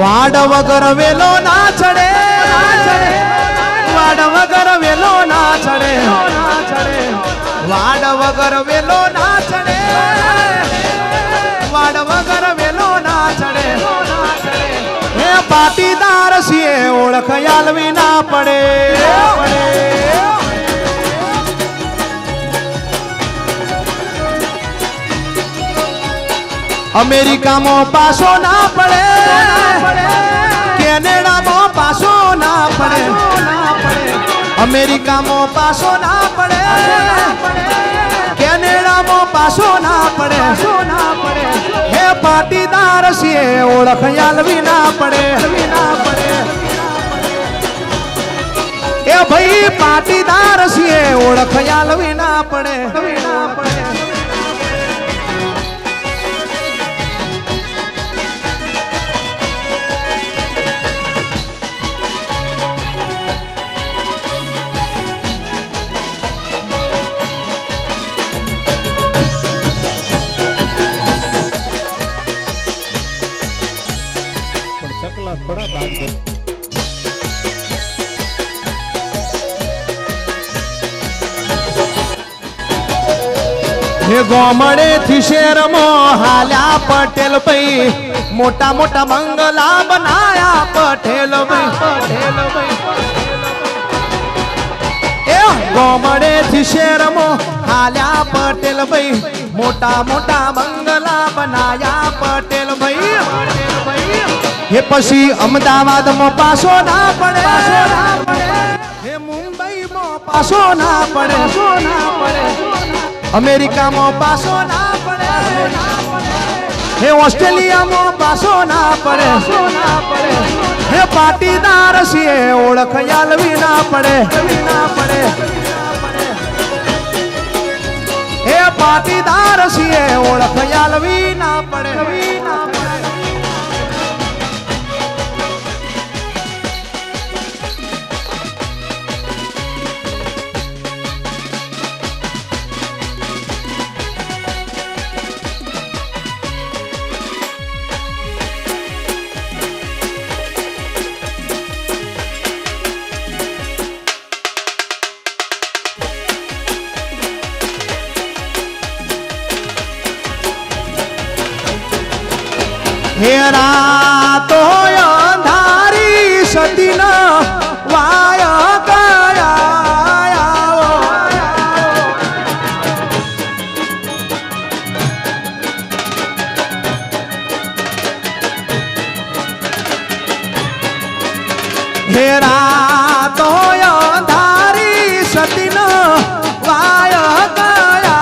વાડ વગર વેલો ના ચડે વાડ વગર વેલો ના ચડે વાડ વગર વેલો ના ચડે વાડ વગર વેલો ના ચડે હે પાટીદાર છીએ ઓળખ આલવી ના પડે અમેરિકામાં પાછો ના પડે કેનેડામાં પાછો ના પડે અમેરિકામાં પાછો ના પડે કેનેડામાં પાછો ના પડે હે પાટીદાર છીએ ઓળખ આલવી ના પડે એ ભાઈ પાટીદાર છીએ ઓળખ આલવી ના પડે बड़ा बात है हे गोमड़े थी शेर मोहाल्या पटेल भाई मोटा मोटा मंगला बनाया पटेल भाई ए गोमड़े थी शेर मोहाल्या पटेल भाई मोटा मोटा मंगला बनाया पटेल भाई हे पसी अहमदाबाद में पासो ना पड़े हे मुंबई में पासो ना पड़े अमेरिका में पासो ना पड़े हे ऑस्ट्रेलिया में पासो ना पड़े हे पाटीदार सीए ओळख आलवी ना पड़े हे पाटीदार सीए ओळख आलवी ना पड़े हेरा तो अंधारी सतीन वाय गया हेरा तो अंधारी सतीन वाय गया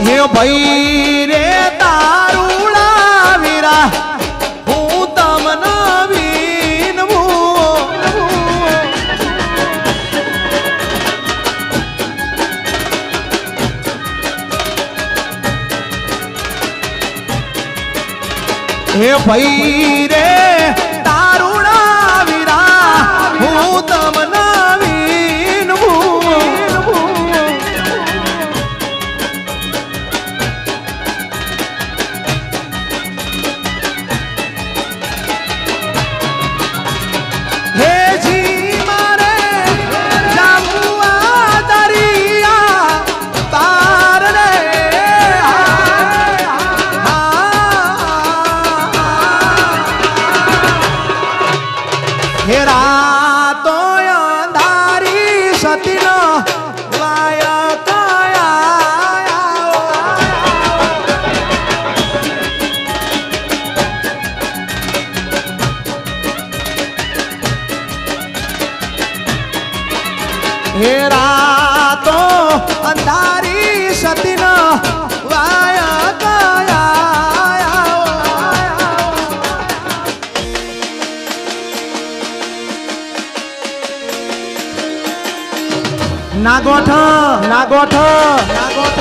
હે ભાઈ રે તારુડા વીરા હું તમને વિનવું હે ભાઈ રે તારુડા વીરા હું તમને વિનવું હે જી મારે જામુઆ દરિયા તાર રે હે રાતો અંધારી સતીનો વાય કયા હે રાતો અંધારી સતીનો વાય કયા નાગોઠ નાગોઠ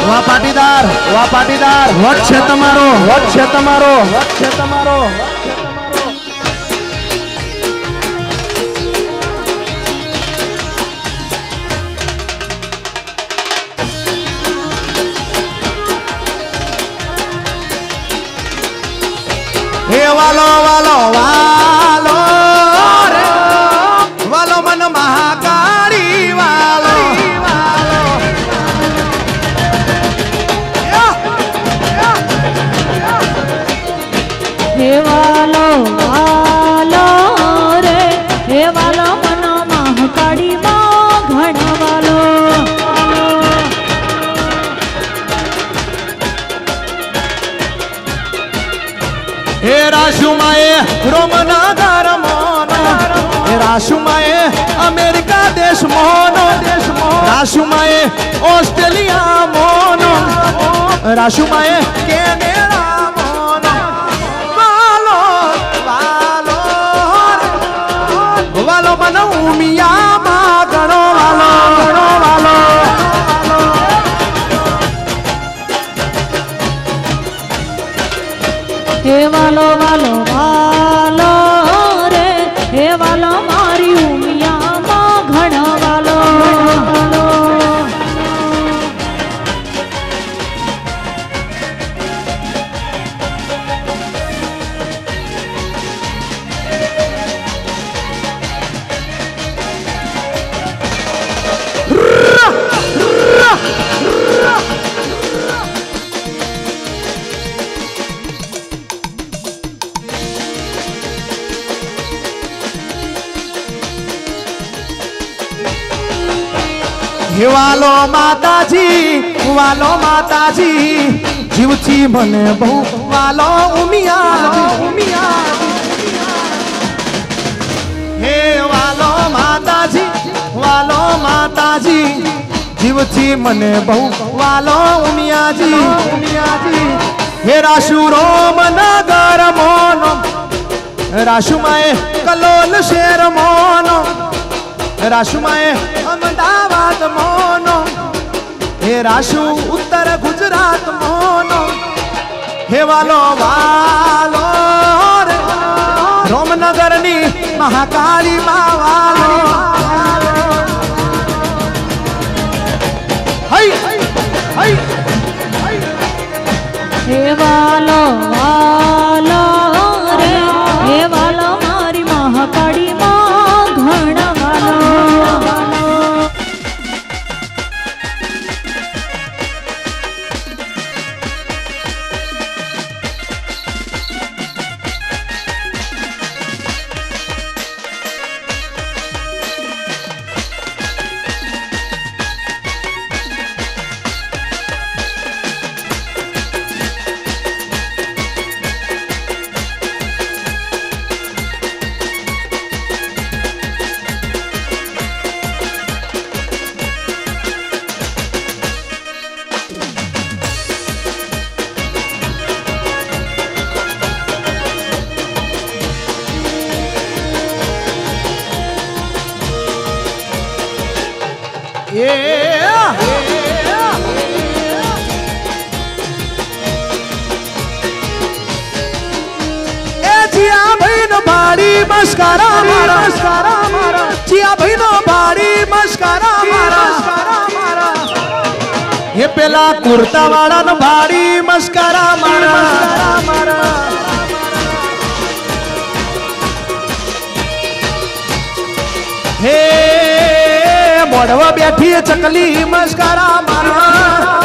વા પાટીદાર વટ છે તમારો હે વાલો વાલો વાલો રે વાલો મન મહાકાળી વાલો હે વાલો વાલો રે હે વાલો મન મહાકાળી માં ઘણા વાલો હે રાશુમાએ રોમનગર મોનો હે રાશુમાએ અમેરિકા દેશ મોનો રાશુમાએ ઓસ્ટ્રેલિયા મોનો રાશુમાએ કેનેડા મોનો વાલો વાલો વાલો મન ઉમિયામાં ઘણો વાલો હે વાલો વાલો વાલો રે હે વાલો મારી ઉમિયામાં ઘણા વાલો હે વાલો માતાજી જીવથી મને બહુ વાલો ઉમિયા હે વાલો માતાજી જીવથી મને બહુ વાલો ઉમિયાજી હે રાશુ રોમનગર મોનો રાશુમાએ કલોલ શેર મોનો રાશુમાએ અમદાવાદ મોનો હે રાશુ ઉત્તર ગુજરાત મોનો હે વાલો વાલો રે રોમનગરની મહાકાળી માં વાલો હે વાલો વાલો રે હે વાલો મારી મહાકાળી માં ઘણા વાલો એ જીયા ભાઈ નો ભાડી મસ્કરા મારા જીયા ભાઈ નો ભાડી મસ્કરા મારા હે પેલા કુર્તા વાળા નો ભાડી મસ્કરા મારા હે મોઢવા બેઠી ચકલી મસ્કરા મારા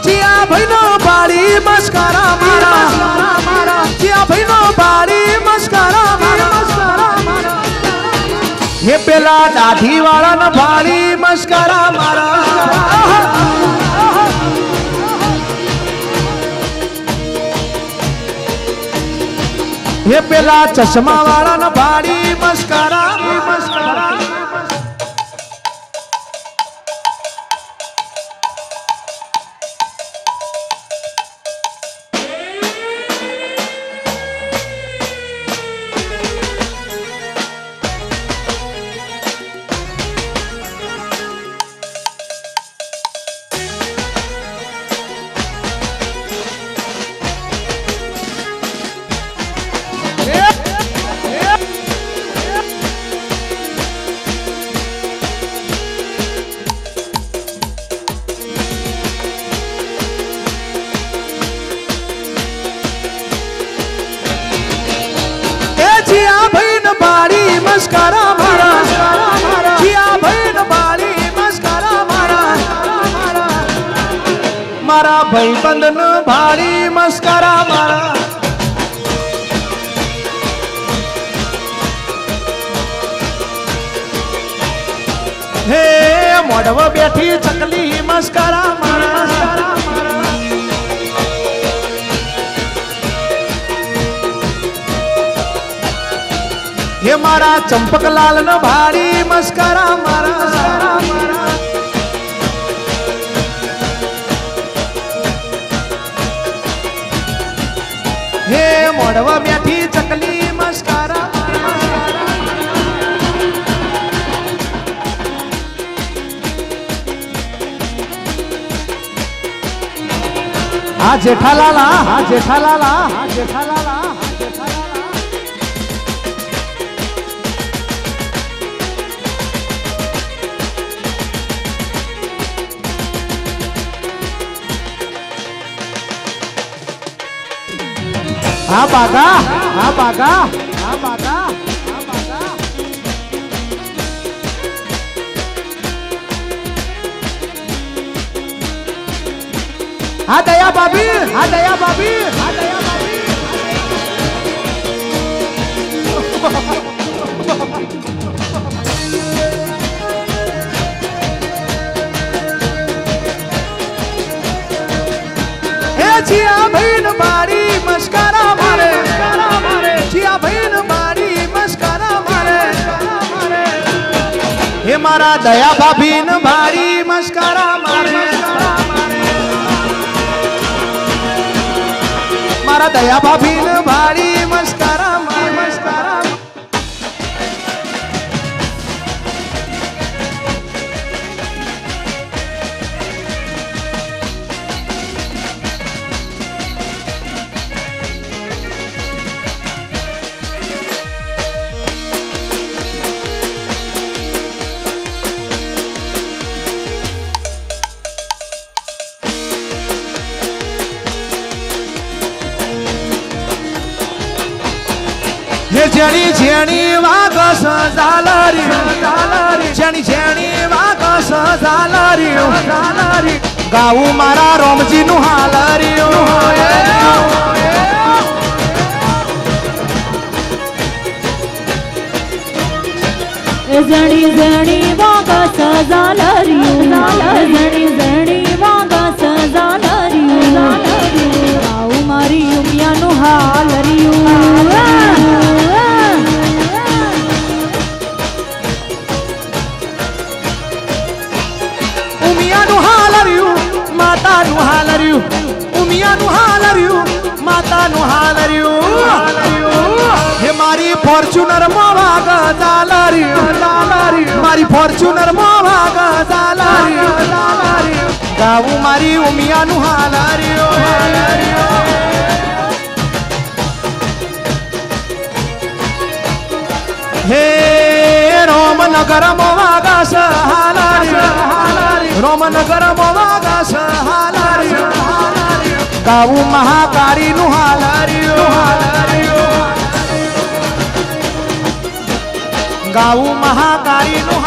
જીયા ભાઈ નો ભાડી મસ્કરા મારા જીયા ભાઈ નો ભાડી મસ્કરા મારા હે પેલા દાઢી વાળા નો ભાડી મસ્કરા મારા હે પેલા ચશ્મા વાળા નો ભાડી મસ્કરા જીયા ભાઈ નો ભાડી મસ્કરા મારા જીયા ભાઈ નો ભાડી મસ્કરા મારા ભાઈબંધ નો ભાડી મસ્કરા મારા હે મોઢવા બેઠી ચકલી મસ્કરા મારા હે મારા ચંપકલાલ નો ભાડી મસ્કરા મારા હે મોઢવા બેઠી ચકલી મસ્કરા હા જેઠાલાલા હા જેઠાલાલા હા જેઠાલાલા હા બાગા હા બાગા હા બાગા હા બાગા હા દયા ભાભી હા દયા ભાભી હા દયા ભાભી હે જીયા ભાઈ નો ભાડી મસ્કરા મારે જીયા ભાઈ નો ભાડી મસ્કરા મારે હે મારા દયા ભાભી નો ભાડી મસ્કરા મારે મારા દયા ભાભી નો ભાડી મસ્કરા મારે હે જેણી જેણી વાગસ ઝાલરી જેણી જેણી વાગસ ઝાલરી ગાવું મારા રોમજી નું હાલરી જણી જણી વાગા સજાલરિયું જણી જણી વાગા સજાલરિયું આવ મારી ઉમિયાનું હાલરિયું ઉમિયાનું હાલર્યું માતાનું હાલર્યું ઉમિયાનું હાલર્યું માતાનું હાલર્યું ફોર્ચ્યુનર માં વાગ ઝાલરી મારી ફોર્ચ્યુનર માં વાગ ઝાલરી ગાવું મારી ઉમિયાનું હાલરી હે રોમનગર માં વાગ હાલરી રોમનગર માં વાગ હાલરી ગાવું મહાકાળી નું હાલરી ગાવું મહાકાળી નું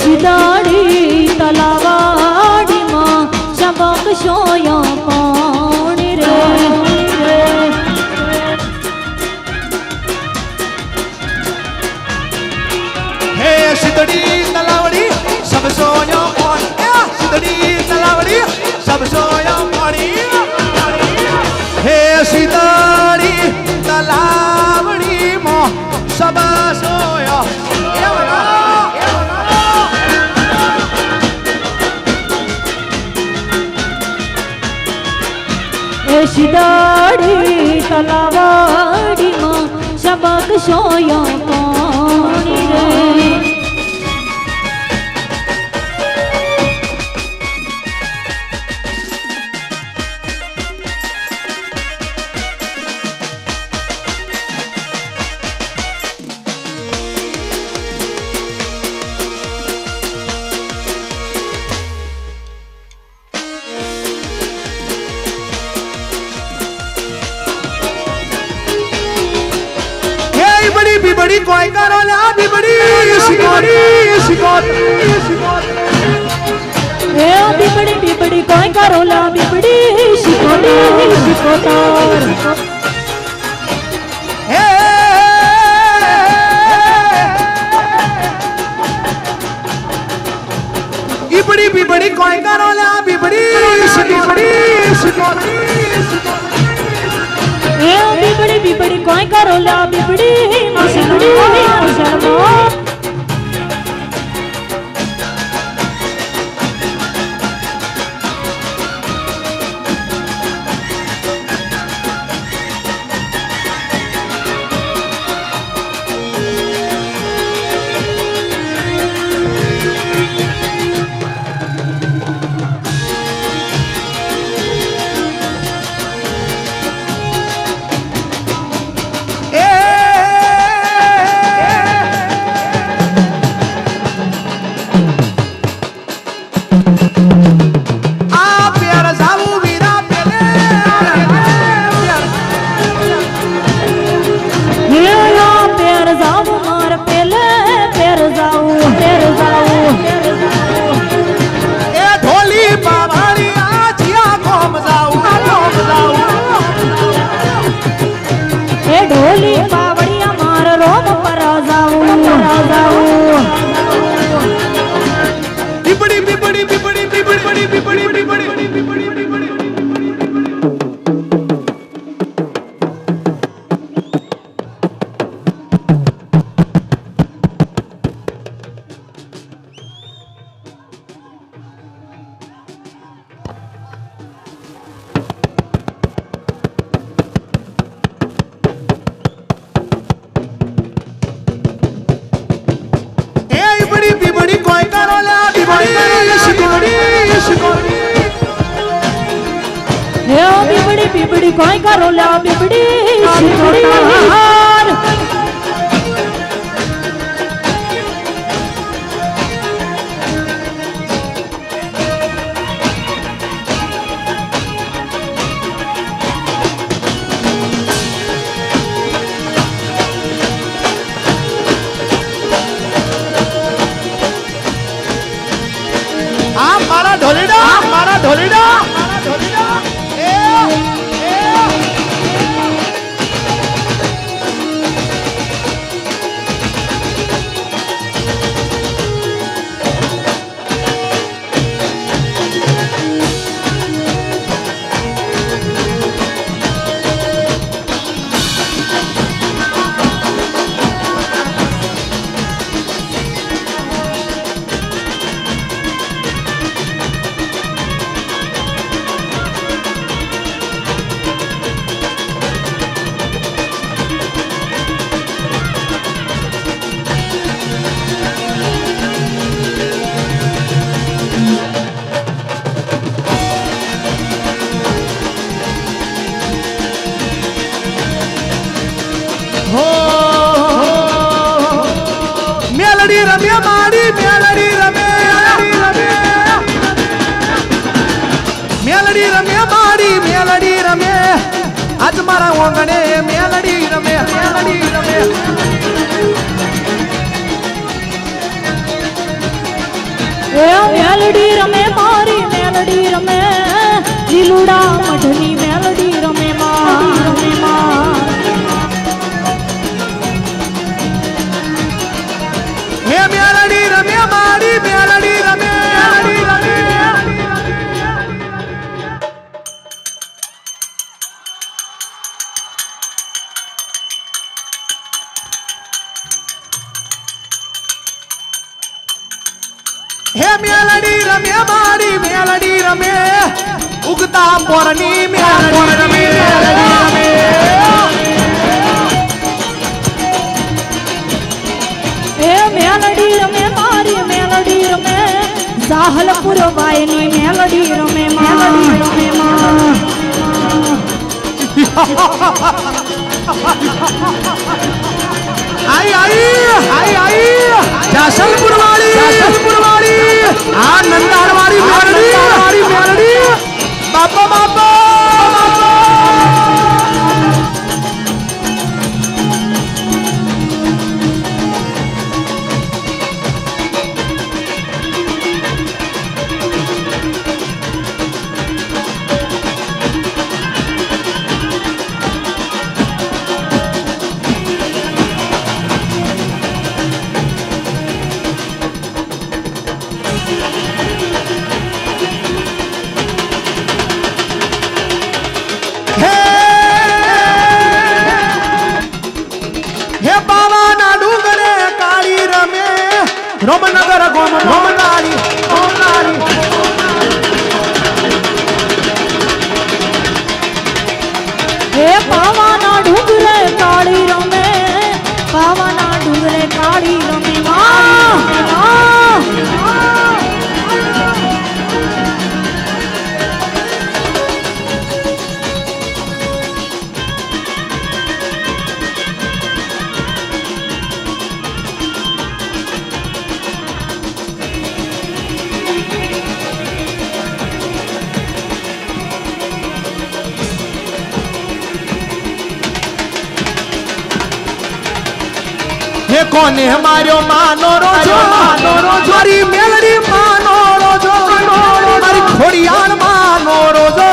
શિદાડી તલાવાડીમાં શબક શોયા પાણી રે હે શીતળી તલાવડી સબ સોયો પાણી શીતળી તલાવડી સબ સોયો પાણી હે શીતળી તલાવડી માં સબ સોયો શિદાડી તલાવાડીમાં શબક શોયા પાણી રે बड़ी कोई करो ला भी बड़ी शिकोत ए बड़ी कोई करो ला भी बड़ी शिकोतार हे ई बड़ी कोई करो ला भी बड़ी शिकोत बीबड़ी कोई करो ला बीबड़ी मसलड़ी शर्मा કોઈ કરો લા બીબડી હાર મારા ઢોલીડા મારા ઢોલીડા એ મેલડી રમે મારી મેલડી રમે મેલડી રમે મારી મેલડી રમે આજ મારા ઓંગણે મેલડી રમે મેલડી રમે એ મેલડી રમે મારી મેલડી રમે લીલુડા મઢની મેલડી રમે માં હે મેલડી રમે મારી મેલડી રમે મેલડી રમે હે મેલડી રમે મારી મેલડી રમે ઉગતા પોરની મેલડી રમે એ મેલડી રમે મારી મેલડી રમે સાહલપુર વાયની મેલડી રમે મેલડી રમે માં આઈ આઈ જાસલપુર વાળી આ નંદાણ વાળી મેલડી બાપા બાપા રોમનગર ગોમનારી હે પાવાના ડુંગરે કાળી રમે પાવાના ડુંગરે કાળી રમે માં હે કોને માર્યો માનો રોજો મારી મેલડી માનો રોજો મારી ખોડિયાર માનો રોજો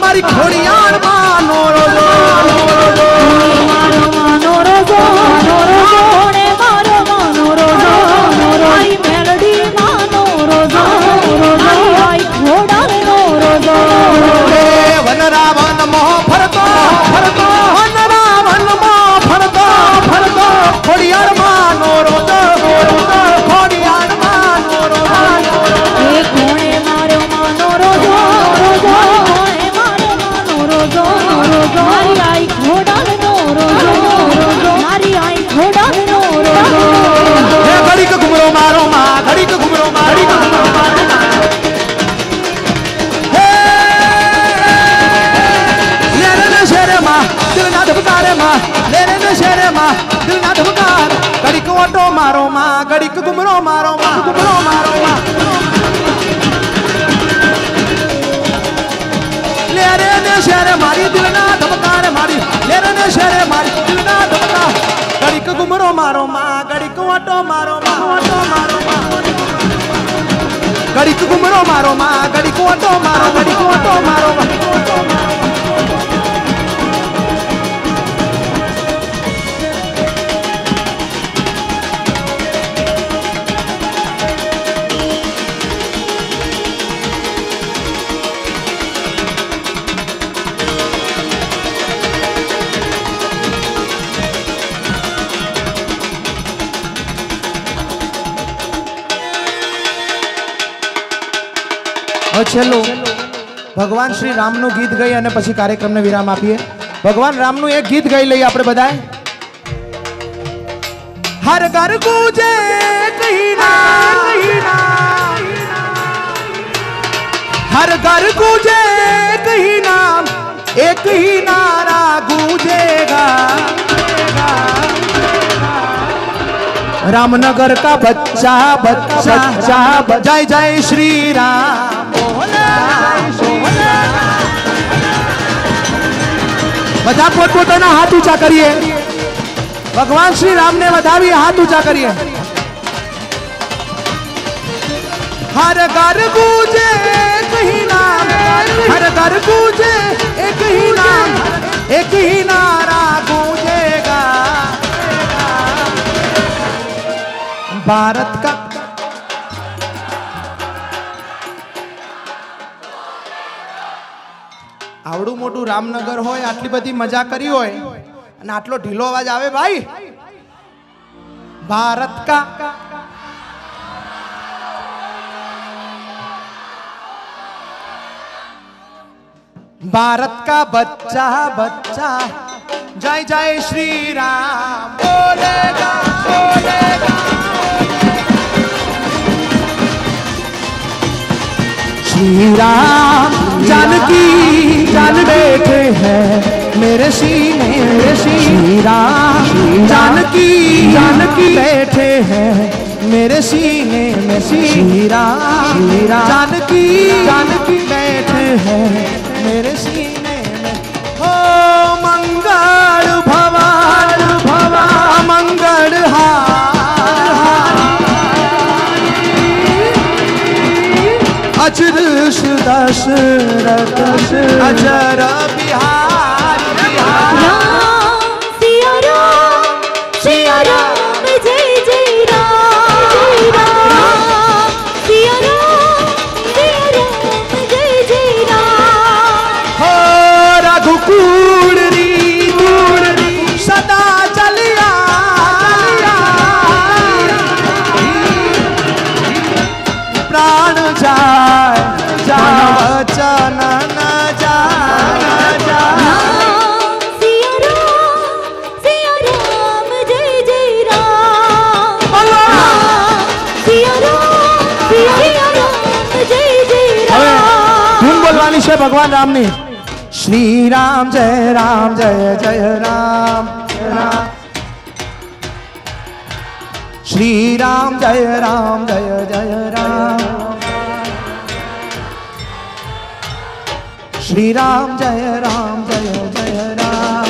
મારી ખોડિયાર માનો રોજો માનો રોજો ને મારો માનો રોજો મારી મેલડી માનો રોજો મારી ઘોડાનો રોજો વનરા વન મોહ ફરતો વનરા વન મોહ ફરતો ખોડિયાર માનો રોજો ખોડિયાર માનો રોજો એ કોણે માર્યો માનો રોજો કોણે માર્યો માનો રોજો धबकारे माँ लेरे नशेरे माँ दिल ना धबकार घड़ी को ऑटो मारो माँ घड़ी को घुमरो मारो माँ घुमरो मारो माँ लेरे नशेरे मारी दिल ना धबकारे मारी लेरे नशेरे मारी दिल ना धबकार घड़ी को घुमरो मारो माँ घड़ी को ऑटो मारो माँ ऑटो मारो माँ घड़ी को घुमरो मारो माँ घड़ी को ऑटो मारो घड़ी को ऑटो मारो माँ છેલ્લું ભગવાન શ્રી રામનું ગીત ગાઈ અને પછી કાર્યક્રમને વિરામ આપીએ ભગવાન રામનું એક ગીત ગાઈ લઈએ આપણે બધાએ હર ઘર ગૂંજે કहीं ना हर घर गूंजे कहीं नाम एक ही नारा गूंजेगा रामनगर का बच्चा बच्चा जय जय श्री राम બધા પોતપોતાના હાથ ઊંચા કરીએ ભગવાન શ્રી રામને વધાવીએ હાથ ઊંચા કરીએ हर घर गूंजे कहीं नाम हर घर गूंजे एक ही नाम एक ही नारा गूंजेगा भारत का આવડું મોટું રામનગર હોય આટલી બધી મજા કરી હોય અને આટલો ઢીલો અવાજ આવે ભાઈ ભારત કા भारत का बच्चा बच्चा जय जय श्री राम बोलेगा बोलेगा श्री राम जानकी जान बैठे हैं मेरे सीने श्री राम जानकी बैठे हैं मेरे सीने में श्री राम जानकी बैठे हैं मेरे सीने में हो मंगल भवन भवा मंगल अजर दशरथ अजर बिहार राम सिया राम जय जय राम राम सिया राम जय जय राम रघुकुल सदा चलिया प्राण जाय वचन न जाय सिया राम जय जय राम सिया राम जय जय राम धूम बोलवानी है भगवान राम ने श्री राम जय जय राम श्री राम जय जय राम श्री राम जय जय राम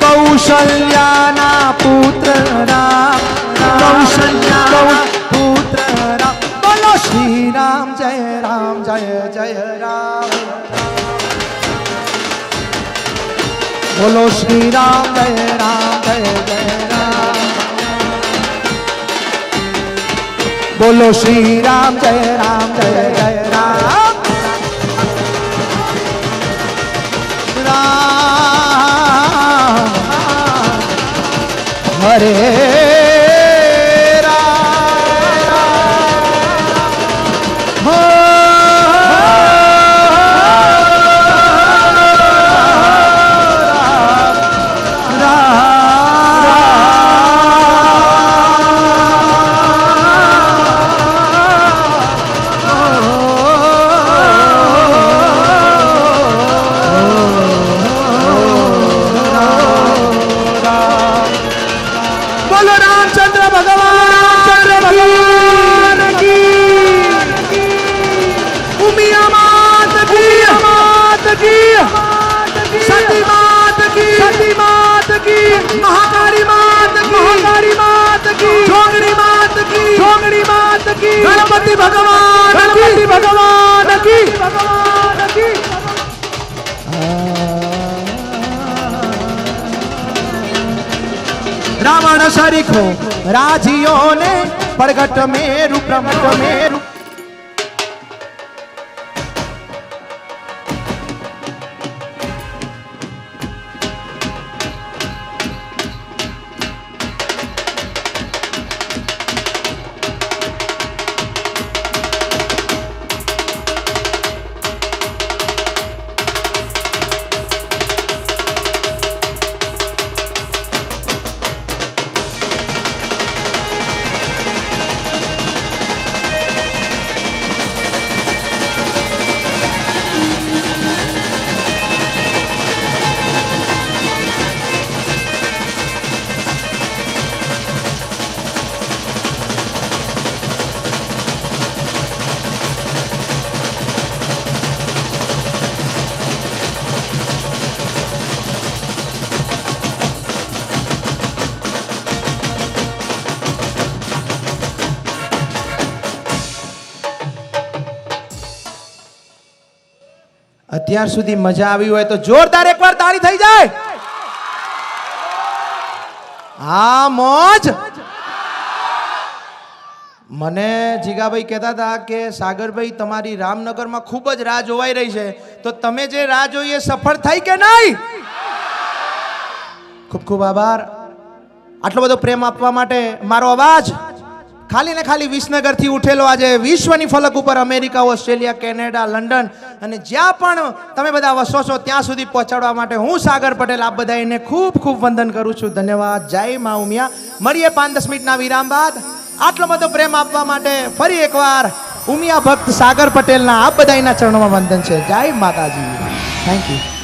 कौशल्या ना पुत्र राम कौशल्या पुत्र राम बोलो श्री राम जय जय राम बोलो श्री राम जय जय राम बोलो श्री राम जय जय राम राम हरे ગણપતિ ભગવાન કી ભગવાન કી ભગવાન કી રાવણ સરીખો રાજીઓ ને પ્રગટ મેરુ પ્રમટ મેરુ અત્યાર સુધી મજા આવી હોય તો જોરદાર એકવાર તાળી થઈ જાય. હા મોજ. મને જીગાભાઈ કહેતા હતા કે સાગરભાઈ તમારી રામનગરમાં ખૂબ જ રાહ જોવાઈ રહી છે, તો તમે જે રાહ જોઈ એ સફળ થઈ કે નહીં? ખૂબ ખૂબ આભાર આટલો બધો પ્રેમ આપવા માટે. મારો અવાજ ખાલી ને ખાલી વિસનગરથી ઉઠેલો આજે વિશ્વની ફલક ઉપર અમેરિકા, ઓસ્ટ્રેલિયા, કેનેડા, લંડન અને જ્યાં પણ તમે બધા વસો છો ત્યાં સુધી પહોંચાડવા માટે હું સાગર પટેલ આપ બધાને ખૂબ ખૂબ વંદન કરું છું. ધન્યવાદ. જય મા ઉમિયા. મળીએ 5-10 મિનિટના વિરામ બાદ. આટલો બધો પ્રેમ આપવા માટે ફરી એકવાર ઉમિયા ભક્ત સાગર પટેલના આપ બધાના ચરણોમાં વંદન છે. જય માતાજી. Thank you.